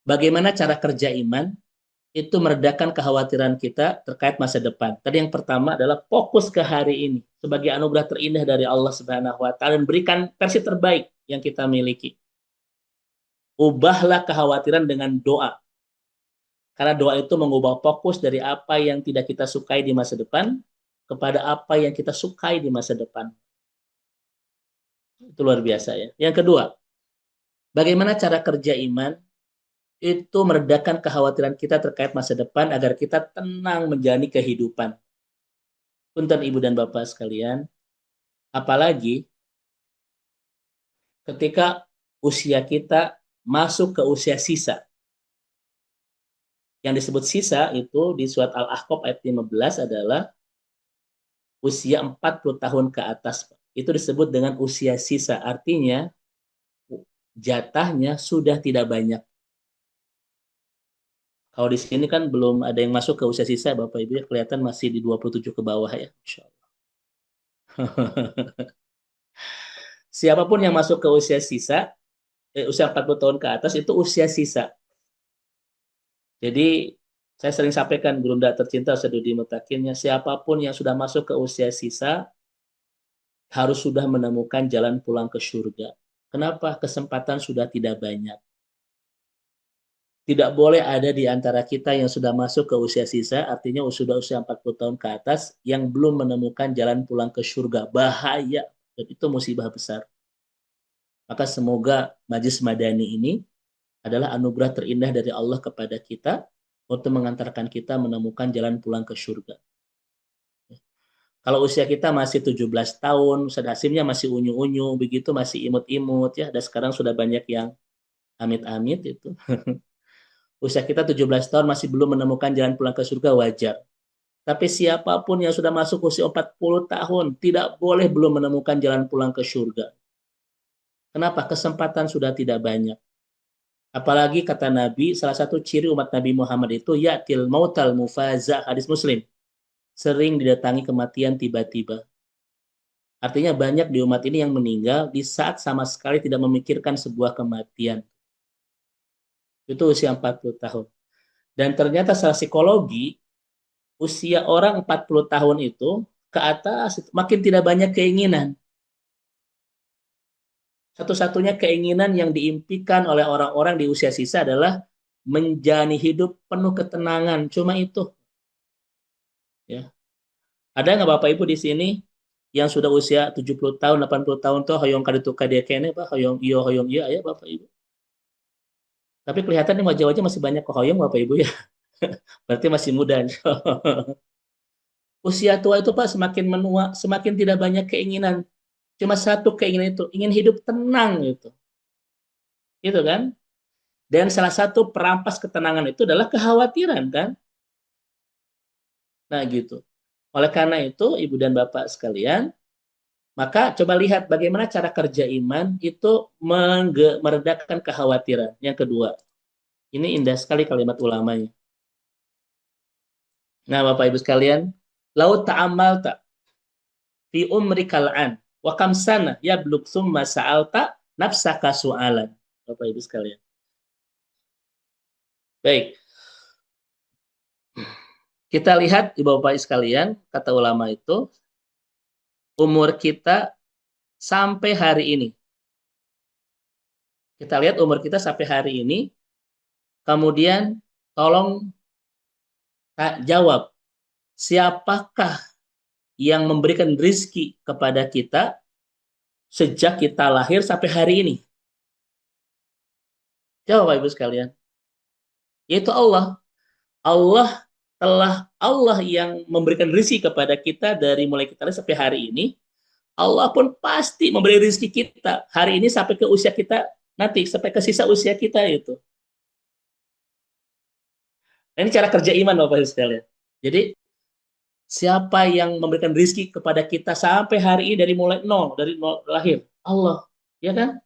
bagaimana cara kerja iman itu meredakan kekhawatiran kita terkait masa depan. Tadi yang pertama adalah fokus ke hari ini sebagai anugerah terindah dari Allah Subhanahu wa taala dan berikan versi terbaik yang kita miliki. Ubahlah kekhawatiran dengan doa. Karena doa itu mengubah fokus dari apa yang tidak kita sukai di masa depan kepada apa yang kita sukai di masa depan. Itu luar biasa ya. Yang kedua, bagaimana cara kerja iman itu meredakan kekhawatiran kita terkait masa depan agar kita tenang menjalani kehidupan. Punten Ibu dan Bapak sekalian, apalagi ketika usia kita masuk ke usia sisa. Yang disebut sisa itu di surat Al-Ahqaf ayat 15 adalah usia 40 tahun ke atas. Itu disebut dengan usia sisa. Artinya jatahnya sudah tidak banyak. Kalau di sini kan belum ada yang masuk ke usia sisa, Bapak Ibu ya, kelihatan masih di 27 ke bawah ya. Insya Allah. Siapapun yang masuk ke usia sisa, usia 40 tahun ke atas itu usia sisa. Jadi saya sering sampaikan guru tercinta Ustaz Dudi Mutakinnya, siapapun yang sudah masuk ke usia sisa harus sudah menemukan jalan pulang ke surga. Kenapa? Kesempatan sudah tidak banyak. Tidak boleh ada di antara kita yang sudah masuk ke usia sisa, artinya sudah usia 40 tahun ke atas, yang belum menemukan jalan pulang ke surga. Bahaya. Dan itu musibah besar. Maka semoga Majlis Madani ini adalah anugerah terindah dari Allah kepada kita untuk mengantarkan kita menemukan jalan pulang ke surga. Kalau usia kita masih 17 tahun, Ustaz Hasimnya masih unyu-unyu, begitu masih imut-imut ya, dan sekarang sudah banyak yang amit-amit itu. Usia kita 17 tahun masih belum menemukan jalan pulang ke surga, wajar. Tapi siapapun yang sudah masuk usia 40 tahun, tidak boleh belum menemukan jalan pulang ke surga. Kenapa? Kesempatan sudah tidak banyak. Apalagi kata Nabi, salah satu ciri umat Nabi Muhammad itu, ya'til mautal mufaza, hadis Muslim. Sering didatangi kematian tiba-tiba. Artinya banyak di umat ini yang meninggal di saat sama sekali tidak memikirkan sebuah kematian. Itu usia 40 tahun. Dan ternyata secara psikologi, usia orang 40 tahun itu ke atas makin tidak banyak keinginan. Satu-satunya keinginan yang diimpikan oleh orang-orang di usia sisa adalah menjalani hidup penuh ketenangan. Cuma itu, ya. Ada nggak Bapak Ibu di sini yang sudah usia 70 tahun, 80 tahun tuh hoyong kaditu dia kene, Pak, hoyong iya ya Bapak Ibu. Tapi kelihatan nih wajah-wajah masih banyak kehoyong Bapak Ibu ya. Berarti masih muda. Usia tua itu Pak semakin menua, semakin tidak banyak keinginan. Cuma satu keinginan itu, ingin hidup tenang gitu. Gitu kan? Dan salah satu perampas ketenangan itu adalah kekhawatiran kan? Nah gitu. Oleh karena itu, Ibu dan Bapak sekalian, maka coba lihat bagaimana cara kerja iman itu meredakan kekhawatiran. Yang kedua, ini indah sekali kalimat ulamanya. Nah, Bapak Ibu sekalian, laut ta'amal tak fi umrikal an wa kam sana yablug summa sa'alta nafsaka su'alan. Bapak Ibu sekalian. Baik, kita lihat Ibu Bapak sekalian, kata ulama itu, umur kita sampai hari ini. Kita lihat umur kita sampai hari ini, kemudian tolong jawab, siapakah yang memberikan rizki kepada kita sejak kita lahir sampai hari ini? Jawab Bapak Ibu sekalian. Yaitu Allah. Allah yang memberikan rizki kepada kita dari mulai kita lahir sampai hari ini. Allah pun pasti memberi rizki kita hari ini sampai ke usia kita nanti, sampai ke sisa usia kita itu. Nah, ini cara kerja iman Bapak Ibu sekalian. Jadi siapa yang memberikan rizki kepada kita sampai hari ini dari mulai nol, dari nol lahir? Allah, ya kan?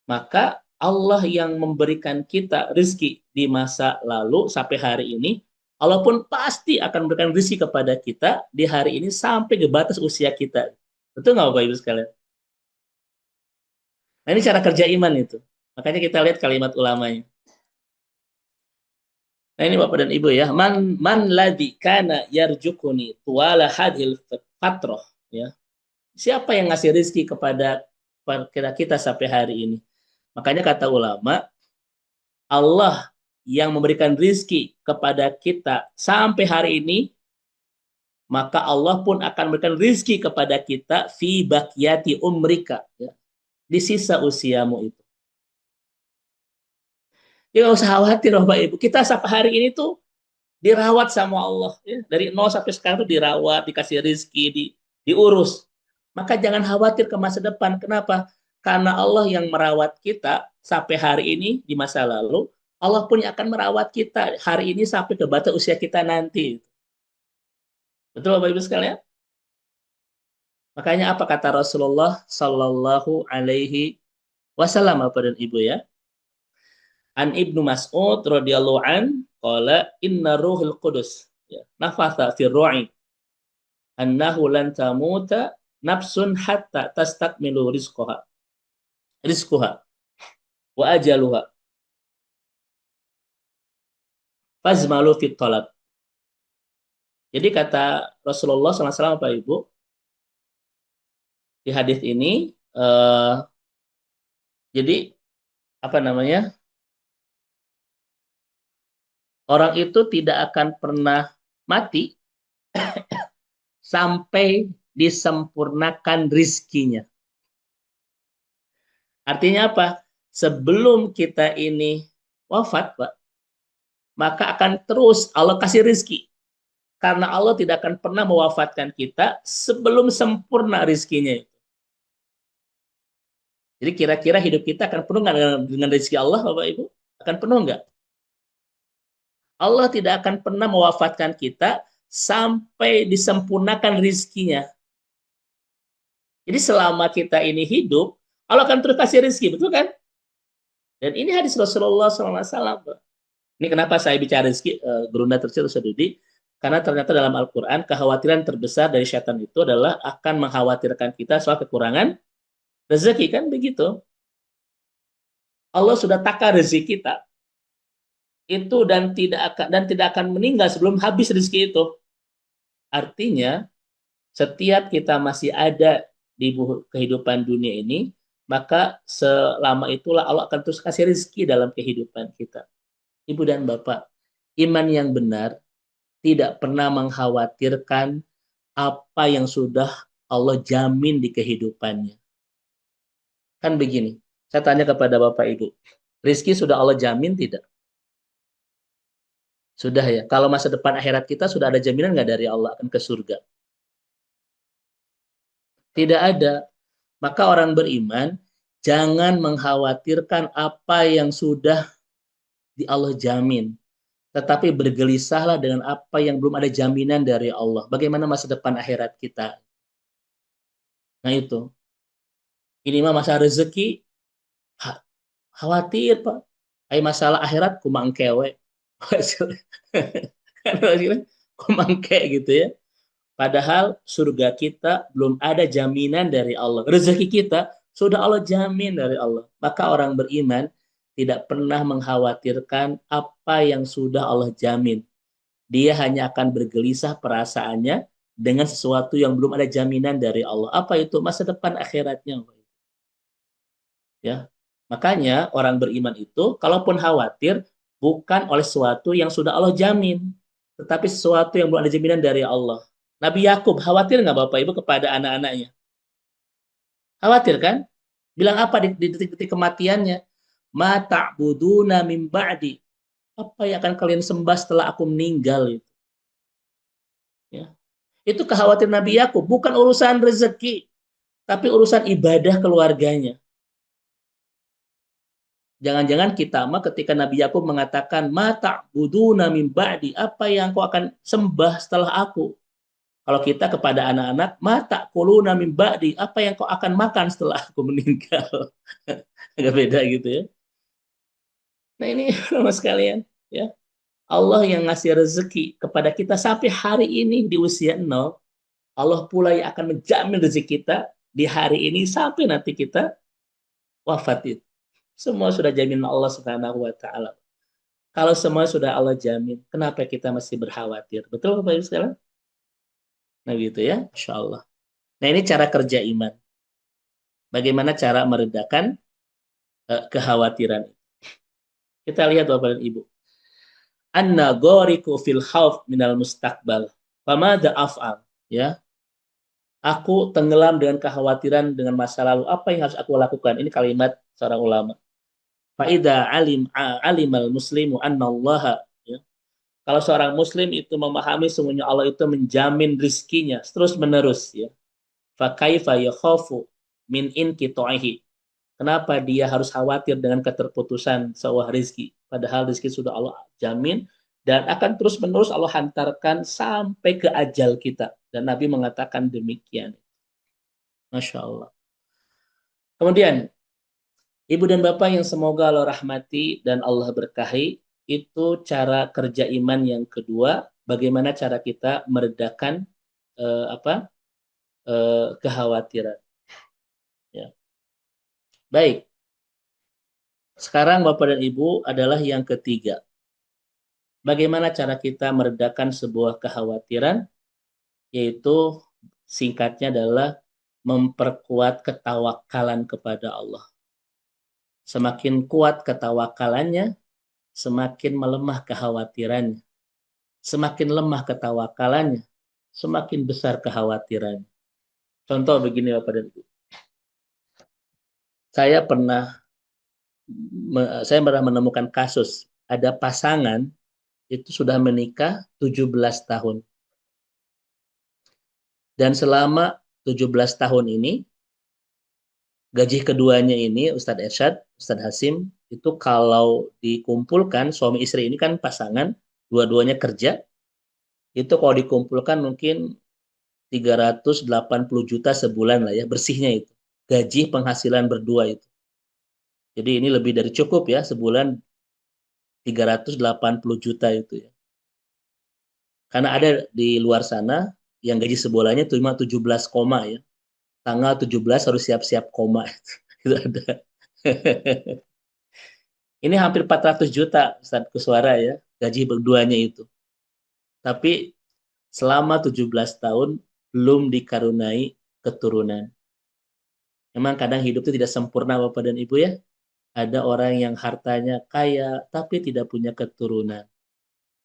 Maka Allah yang memberikan kita rizki di masa lalu sampai hari ini, Allah pun pasti akan memberikan rizki kepada kita di hari ini sampai ke batas usia kita. Betul nggak Bapak Ibu sekalian? Nah ini cara kerja iman itu. Makanya kita lihat kalimat ulamanya. Nah ini Bapak dan Ibu ya, man ladzi kana yarjukuni tuwala hadhil fatroh ya. Siapa yang ngasih rezeki kepada kita sampai hari ini? Makanya kata ulama, Allah yang memberikan rezeki kepada kita sampai hari ini, maka Allah pun akan memberikan rezeki kepada kita fi baqiyati umrika ya. Di sisa usiamu itu. Jadi nggak usah khawatir Bapak Ibu. Kita sampai hari ini tuh dirawat sama Allah ya. Dari nol sampai sekarang tuh dirawat, dikasih rezeki, diurus. Maka jangan khawatir ke masa depan. Kenapa? Karena Allah yang merawat kita sampai hari ini di masa lalu, Allah pun akan merawat kita hari ini sampai ke batas usia kita nanti. Betul Bapak Ibu sekalian? Makanya apa kata Rasulullah Sallallahu Alaihi Wasallam Bapak dan Ibu ya? An Ibnu Mas'ud radhiyallahu an qala inna ruhul qudus ya nafatha fi ru'i annahu lan tamuta nafsun hatta tastakmilu rizquha wa ajaluha fazmalu fit talab. Jadi kata Rasulullah SAW Pak Ibu di hadis ini jadi apa namanya, orang itu tidak akan pernah mati sampai disempurnakan rizkinya. Artinya apa? Sebelum kita ini wafat, Pak, maka akan terus Allah kasih rizki. Karena Allah tidak akan pernah mewafatkan kita sebelum sempurna rizkinya. Jadi kira-kira hidup kita akan penuh nggak dengan rizki Allah, Bapak Ibu? Akan penuh nggak? Allah tidak akan pernah mewafatkan kita sampai disempurnakan rizkinya. Jadi selama kita ini hidup, Allah akan terus kasih rizki, betul kan? Dan ini hadis Rasulullah SAW. Ini kenapa saya bicara rezeki, Gurunda tercil Sadudi, karena ternyata dalam Al-Quran, kekhawatiran terbesar dari syaitan itu adalah akan mengkhawatirkan kita soal kekurangan rezeki, kan begitu. Allah sudah takar rezeki kita itu dan tidak akan meninggal sebelum habis rezeki itu. Artinya setiap kita masih ada di kehidupan dunia ini, maka selama itulah Allah akan terus kasih rezeki dalam kehidupan kita. Ibu dan Bapak, iman yang benar tidak pernah mengkhawatirkan apa yang sudah Allah jamin di kehidupannya. Kan begini, saya tanya kepada Bapak Ibu, rizki sudah Allah jamin tidak? Sudah ya. Kalau masa depan akhirat kita sudah ada jaminan nggak dari Allah akan ke surga? Tidak ada. Maka orang beriman jangan mengkhawatirkan apa yang sudah di Allah jamin. Tetapi bergelisahlah dengan apa yang belum ada jaminan dari Allah. Bagaimana masa depan akhirat kita? Nah itu. Ini mah masa rezeki, khawatir Pak. Ay masalah akhirat kumangkewe. Kan kumangke gitu ya. Padahal surga kita belum ada jaminan dari Allah. Rezeki kita sudah Allah jamin dari Allah. Maka orang beriman tidak pernah mengkhawatirkan apa yang sudah Allah jamin. Dia hanya akan bergelisah perasaannya dengan sesuatu yang belum ada jaminan dari Allah. Apa itu? Masa depan akhiratnya. Ya. Makanya orang beriman itu kalaupun khawatir bukan oleh sesuatu yang sudah Allah jamin, tetapi sesuatu yang belum ada jaminan dari Allah. Nabi Yakub khawatir nggak Bapak Ibu kepada anak-anaknya? Khawatir kan? Bilang apa di detik-detik kematiannya? Ma ta'buduna min ba'di. Apa yang akan kalian sembah setelah aku meninggal itu? Ya. Itu kekhawatiran Nabi Yakub, bukan urusan rezeki, tapi urusan ibadah keluarganya. Jangan-jangan kita mah ketika Nabi Yakub mengatakan mata buduna min ba'di, apa yang kau akan sembah setelah aku? Kalau kita kepada anak-anak, mata kuluna min ba'di, apa yang kau akan makan setelah aku meninggal? Agak beda gitu ya. Nah ini sama sekalian ya. Allah yang ngasih rezeki kepada kita sampai hari ini di usia 0, Allah pula yang akan menjamin rezeki kita di hari ini sampai nanti kita wafat itu. Semua sudah jamin Allah Subhanahu wa taala. Kalau semua sudah Allah jamin, kenapa kita masih berkhawatir? Betul Bapak Ibu sekalian? Nah gitu ya, Insya Allah. Nah ini cara kerja iman. Bagaimana cara meredakan kekhawatiran. Kita lihat Bapak dan Ibu. Anna ghariqu fil khawf minal mustaqbal. Famada af'al. Ya, aku tenggelam dengan kekhawatiran dengan masa lalu. Apa yang harus aku lakukan? Ini kalimat seorang ulama. Fa'idha alimal muslimu annallaha. Ya. Kalau seorang muslim itu memahami semuanya Allah itu menjamin rizkinya terus menerus. Ya. Fakaifa yakhafu min inqita'ihi. Kenapa dia harus khawatir dengan keterputusan sebuah rizki? Padahal rizki sudah Allah jamin dan akan terus menerus Allah hantarkan sampai ke ajal kita. Dan Nabi mengatakan demikian. Masya Allah. Kemudian, Ibu dan Bapak yang semoga Allah rahmati dan Allah berkahi, itu cara kerja iman yang kedua, bagaimana cara kita meredakan kekhawatiran. Ya. Baik, sekarang Bapak dan Ibu adalah yang ketiga. Bagaimana cara kita meredakan sebuah kekhawatiran? Yaitu singkatnya adalah memperkuat ketawakalan kepada Allah. Semakin kuat ketawakalannya, semakin melemah kekhawatirannya. Semakin lemah ketawakalannya, semakin besar kekhawatirannya. Contoh begini Bapak dan Ibu. Saya pernah menemukan kasus ada pasangan itu sudah menikah 17 tahun. Dan selama 17 tahun ini, gaji keduanya ini, Ustadz Ersyad, Ustadz Hasim, itu kalau dikumpulkan, suami istri ini kan pasangan, dua-duanya kerja, itu kalau dikumpulkan mungkin 380 juta sebulan lah ya, bersihnya itu. Gaji penghasilan berdua itu. Jadi ini lebih dari cukup ya, sebulan 380 juta itu ya. Karena ada di luar sana yang gaji sebulannya cuma 17 koma ya. Tanggal 17 harus siap-siap koma. Itu ada. Ini hampir 400 juta Ustaz Kuswara ya, gaji berduanya itu. Tapi selama 17 tahun belum dikaruniai keturunan. Memang kadang hidup itu tidak sempurna Bapak dan Ibu ya. Ada orang yang hartanya kaya tapi tidak punya keturunan.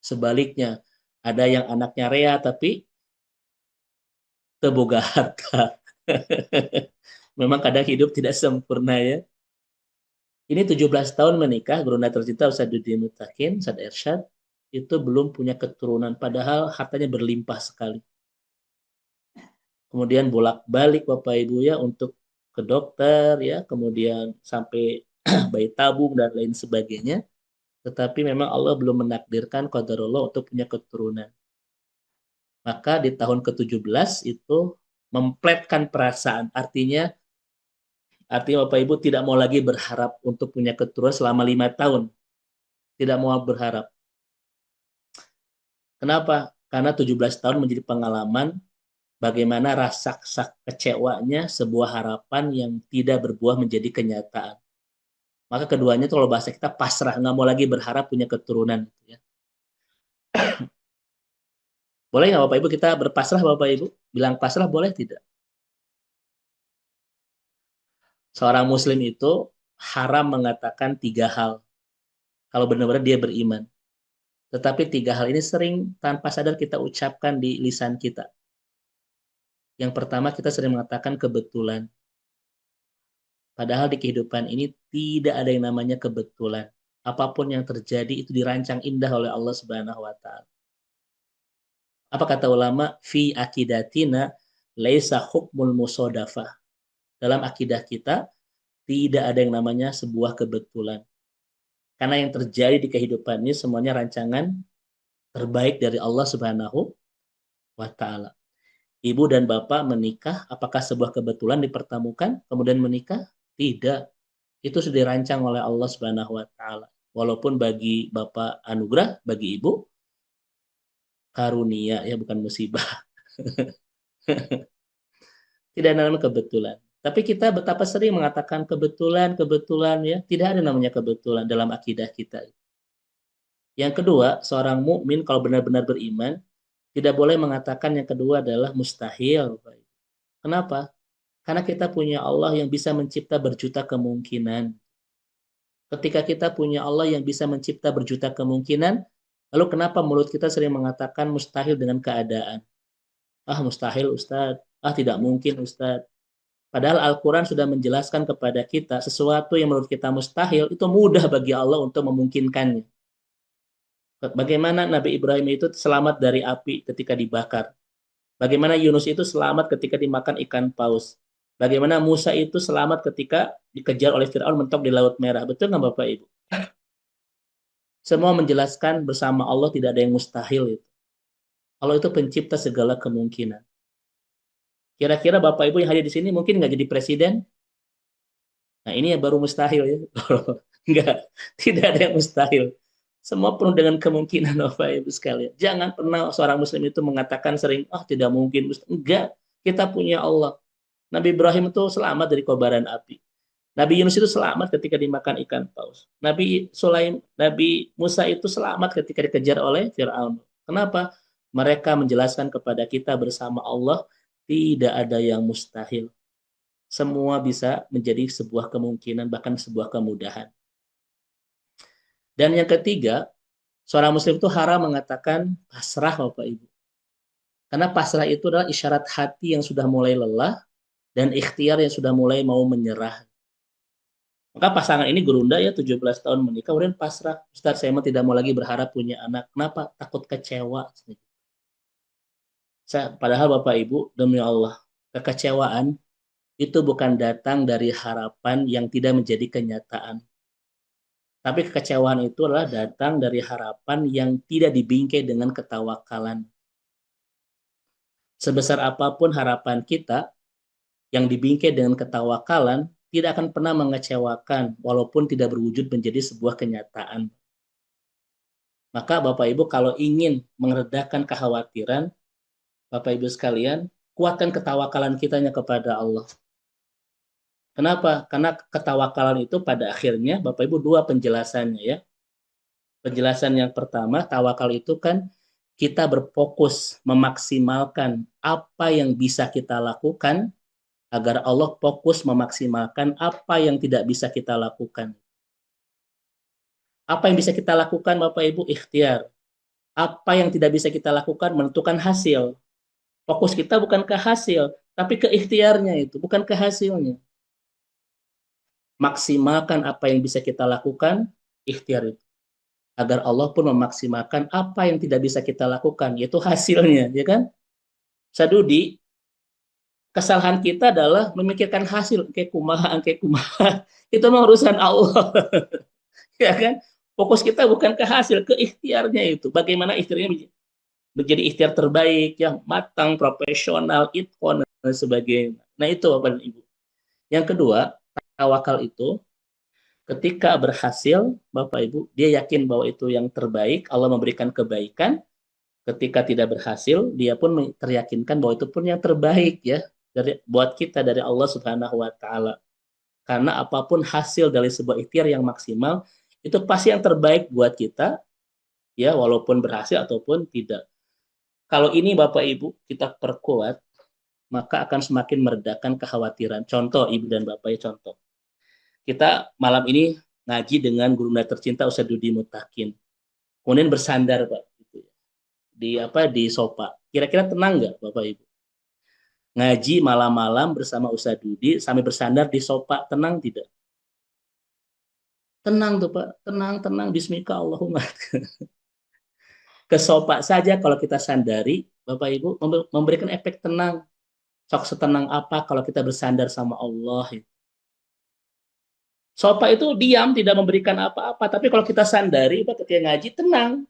Sebaliknya, ada yang anaknya rea tapi teboga harta. Memang kadang hidup tidak sempurna ya. Ini 17 tahun menikah, Gurunda tercinta Ustadz Dudi Mutakin, Ustadz Ersyad, itu belum punya keturunan, padahal hartanya berlimpah sekali. Kemudian bolak-balik Bapak Ibu ya untuk ke dokter ya, kemudian sampai bayi tabung dan lain sebagainya. Tetapi memang Allah belum menakdirkan qadarullah untuk punya keturunan. Maka di tahun ke-17 itu mempletkan perasaan, artinya Bapak Ibu tidak mau lagi berharap untuk punya keturunan selama 5 tahun. Tidak mau berharap. Kenapa? Karena 17 tahun menjadi pengalaman bagaimana rasa kecewanya sebuah harapan yang tidak berbuah menjadi kenyataan. Maka keduanya itu kalau bahasa kita pasrah, nggak mau lagi berharap punya keturunan. Ya. Boleh nggak Bapak Ibu kita berpasrah Bapak Ibu? Bilang pasrah boleh tidak? Seorang muslim itu haram mengatakan 3 hal kalau benar-benar dia beriman. Tetapi 3 hal ini sering tanpa sadar kita ucapkan di lisan kita. Yang pertama kita sering mengatakan kebetulan. Padahal di kehidupan ini tidak ada yang namanya kebetulan. Apapun yang terjadi itu dirancang indah oleh Allah Subhanahu wa taala. Apa kata ulama? Fi akidatina laisa hukmul musodafah. Dalam akidah kita tidak ada yang namanya sebuah kebetulan. Karena yang terjadi di kehidupan ini semuanya rancangan terbaik dari Allah Subhanahu wa taala. Ibu dan bapak menikah, apakah sebuah kebetulan dipertemukan kemudian menikah? Tidak. Itu sudah dirancang oleh Allah Subhanahu wa taala. Walaupun bagi bapak anugerah, bagi ibu karunia ya bukan musibah. Tidak ada namanya kebetulan. Tapi kita betapa sering mengatakan kebetulan, kebetulan ya. Tidak ada namanya kebetulan dalam akidah kita. Yang kedua, seorang mukmin kalau benar-benar beriman tidak boleh mengatakan yang kedua adalah mustahil. Kenapa? Karena kita punya Allah yang bisa mencipta berjuta kemungkinan. Ketika kita punya Allah yang bisa mencipta berjuta kemungkinan, lalu kenapa mulut kita sering mengatakan mustahil dengan keadaan? Ah, mustahil Ustadz. Ah, tidak mungkin Ustadz. Padahal Al-Quran sudah menjelaskan kepada kita sesuatu yang menurut kita mustahil, itu mudah bagi Allah untuk memungkinkannya. Bagaimana Nabi Ibrahim itu selamat dari api ketika dibakar. Bagaimana Yunus itu selamat ketika dimakan ikan paus. Bagaimana Musa itu selamat ketika dikejar oleh Fir'aun mentok di Laut Merah. Betul nggak Bapak Ibu? Semua menjelaskan bersama Allah tidak ada yang mustahil itu. Allah itu pencipta segala kemungkinan. Kira-kira Bapak Ibu yang hadir di sini mungkin nggak jadi presiden? Nah ini yang baru mustahil ya. Enggak, tidak ada yang mustahil. Semua penuh dengan kemungkinan Bapak Ibu sekalian. Jangan pernah seorang muslim itu mengatakan sering, ah tidak mungkin. Enggak, kita punya Allah. Nabi Ibrahim itu selamat dari kobaran api. Nabi Yunus itu selamat ketika dimakan ikan paus. Nabi Musa itu selamat ketika dikejar oleh Fir'aun. Kenapa? Mereka menjelaskan kepada kita bersama Allah, tidak ada yang mustahil. Semua bisa menjadi sebuah kemungkinan, bahkan sebuah kemudahan. Dan yang ketiga, seorang muslim itu haram mengatakan pasrah Bapak Ibu. Karena pasrah itu adalah isyarat hati yang sudah mulai lelah dan ikhtiar yang sudah mulai mau menyerah. Maka pasangan ini gerunda ya 17 tahun menikah, kemudian pasrah. Ustaz, saya mau tidak mau lagi berharap punya anak. Kenapa? Takut kecewa. Padahal Bapak Ibu, demi Allah, kekecewaan itu bukan datang dari harapan yang tidak menjadi kenyataan. Tapi kekecewaan itu adalah datang dari harapan yang tidak dibingkai dengan ketawakalan. Sebesar apapun harapan kita yang dibingkai dengan ketawakalan, tidak akan pernah mengecewakan walaupun tidak berwujud menjadi sebuah kenyataan. Maka Bapak Ibu kalau ingin meredakan kekhawatiran, Bapak Ibu sekalian, kuatkan ketawakalan kitanya kepada Allah. Kenapa? Karena ketawakalan itu pada akhirnya Bapak Ibu dua penjelasannya ya. Penjelasan yang pertama, tawakal itu kan kita berfokus memaksimalkan apa yang bisa kita lakukan agar Allah fokus memaksimalkan apa yang tidak bisa kita lakukan. Apa yang bisa kita lakukan Bapak Ibu? Ikhtiar. Apa yang tidak bisa kita lakukan? Menentukan hasil. Fokus kita bukan ke hasil, tapi ke ikhtiarnya itu, bukan ke hasilnya. Maksimalkan apa yang bisa kita lakukan, ikhtiar itu. Agar Allah pun memaksimalkan apa yang tidak bisa kita lakukan, yaitu hasilnya, ya kan? Sadudi, kesalahan kita adalah memikirkan hasil, kayak kumaha. Itu memang urusan Allah. Ya kan? Fokus kita bukan ke hasil, ke ikhtiarnya itu. Bagaimana ikhtiarnya menjadi ikhtiar terbaik, yang matang, profesional, itkon, dan sebagainya. Nah itu Bapak dan Ibu. Yang kedua, tawakal itu ketika berhasil, Bapak Ibu, dia yakin bahwa itu yang terbaik, Allah memberikan kebaikan. Ketika tidak berhasil, dia pun teryakinkan bahwa itu pun yang terbaik ya buat kita dari Allah Subhanahu wa taala. Karena apapun hasil dari sebuah ikhtiar yang maksimal, itu pasti yang terbaik buat kita ya, walaupun berhasil ataupun tidak. Kalau ini Bapak Ibu kita perkuat, maka akan semakin meredakan kekhawatiran. Contoh Ibu dan Bapak ya, contoh. Kita malam ini ngaji dengan guru tercinta Ustaz Dudi Mutakin. Kemudian bersandar Pak gitu ya. Di sofa. Kira-kira tenang nggak Bapak Ibu? Ngaji malam-malam bersama Ustaz Dudi sambil bersandar di sofa, tenang tidak? Tenang tuh Pak, tenang, bismika Allahumma. Ke sofa saja kalau kita sandari, Bapak Ibu, memberikan efek tenang. Sok setenang apa kalau kita bersandar sama Allah. Sofa itu diam, tidak memberikan apa-apa. Tapi kalau kita sandari, ketika ngaji, tenang.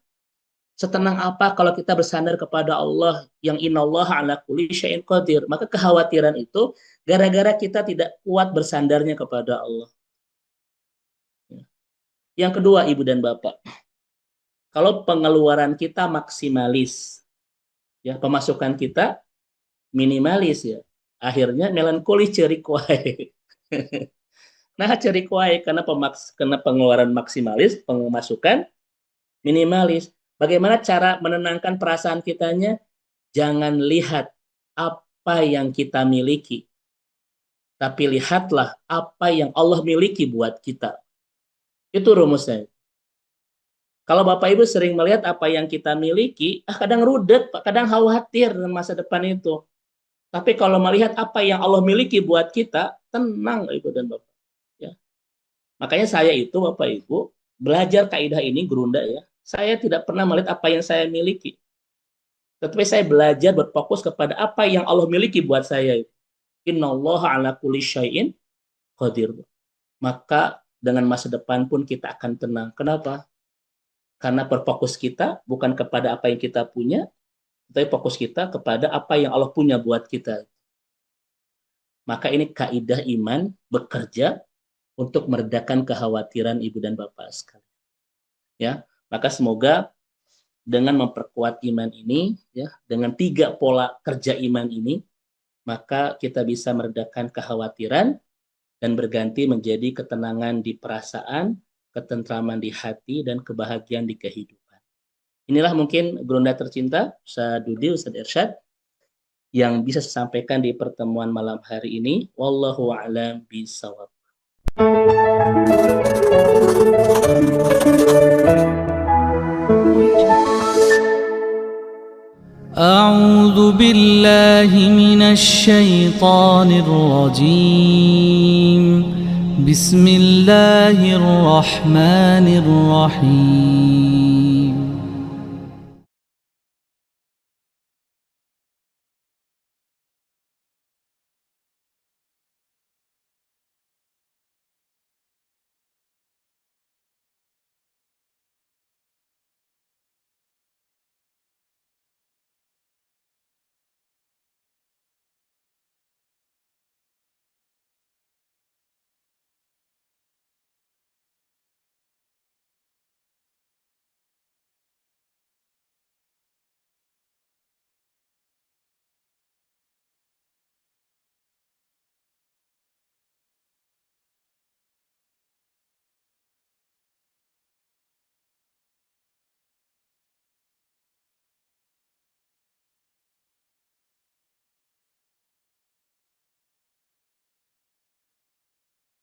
Setenang apa kalau kita bersandar kepada Allah yang innallaha ala kulli syai'in qadir. Maka kekhawatiran itu gara-gara kita tidak kuat bersandarnya kepada Allah. Yang kedua, Ibu dan Bapak, kalau pengeluaran kita maksimalis, ya pemasukan kita minimalis ya, akhirnya melankoli cerik wae. Nah, cerik wae karena pengeluaran maksimalis, pemasukan minimalis. Bagaimana cara menenangkan perasaan kitanya? Jangan lihat apa yang kita miliki, tapi lihatlah apa yang Allah miliki buat kita. Itu rumusnya. Kalau Bapak Ibu sering melihat apa yang kita miliki, kadang rudet, kadang khawatir dengan masa depan itu. Tapi kalau melihat apa yang Allah miliki buat kita, tenang Ibu dan Bapak. Ya. Makanya saya itu Bapak Ibu belajar kaidah ini gerunda ya. Saya tidak pernah melihat apa yang saya miliki. Tetapi saya belajar berfokus kepada apa yang Allah miliki buat saya. Innallaha ala kulli syai'in qadir. Maka dengan masa depan pun kita akan tenang. Kenapa? Karena berfokus kita bukan kepada apa yang kita punya, tapi fokus kita kepada apa yang Allah punya buat kita. Maka ini kaidah iman bekerja untuk meredakan kekhawatiran Ibu dan Bapak sekalian. Ya, maka semoga dengan memperkuat iman ini, ya, dengan 3 pola kerja iman ini, maka kita bisa meredakan kekhawatiran dan berganti menjadi ketenangan di perasaan, ketentraman di hati, dan kebahagiaan di kehidupan. Inilah mungkin Gerunda tercinta, Ustaz Dudi, Ustaz Irsyad, yang bisa saya sampaikan di pertemuan malam hari ini. Wallahu a'lam bishawab. أعوذ بالله من الشيطان الرجيم بسم الله الرحمن الرحيم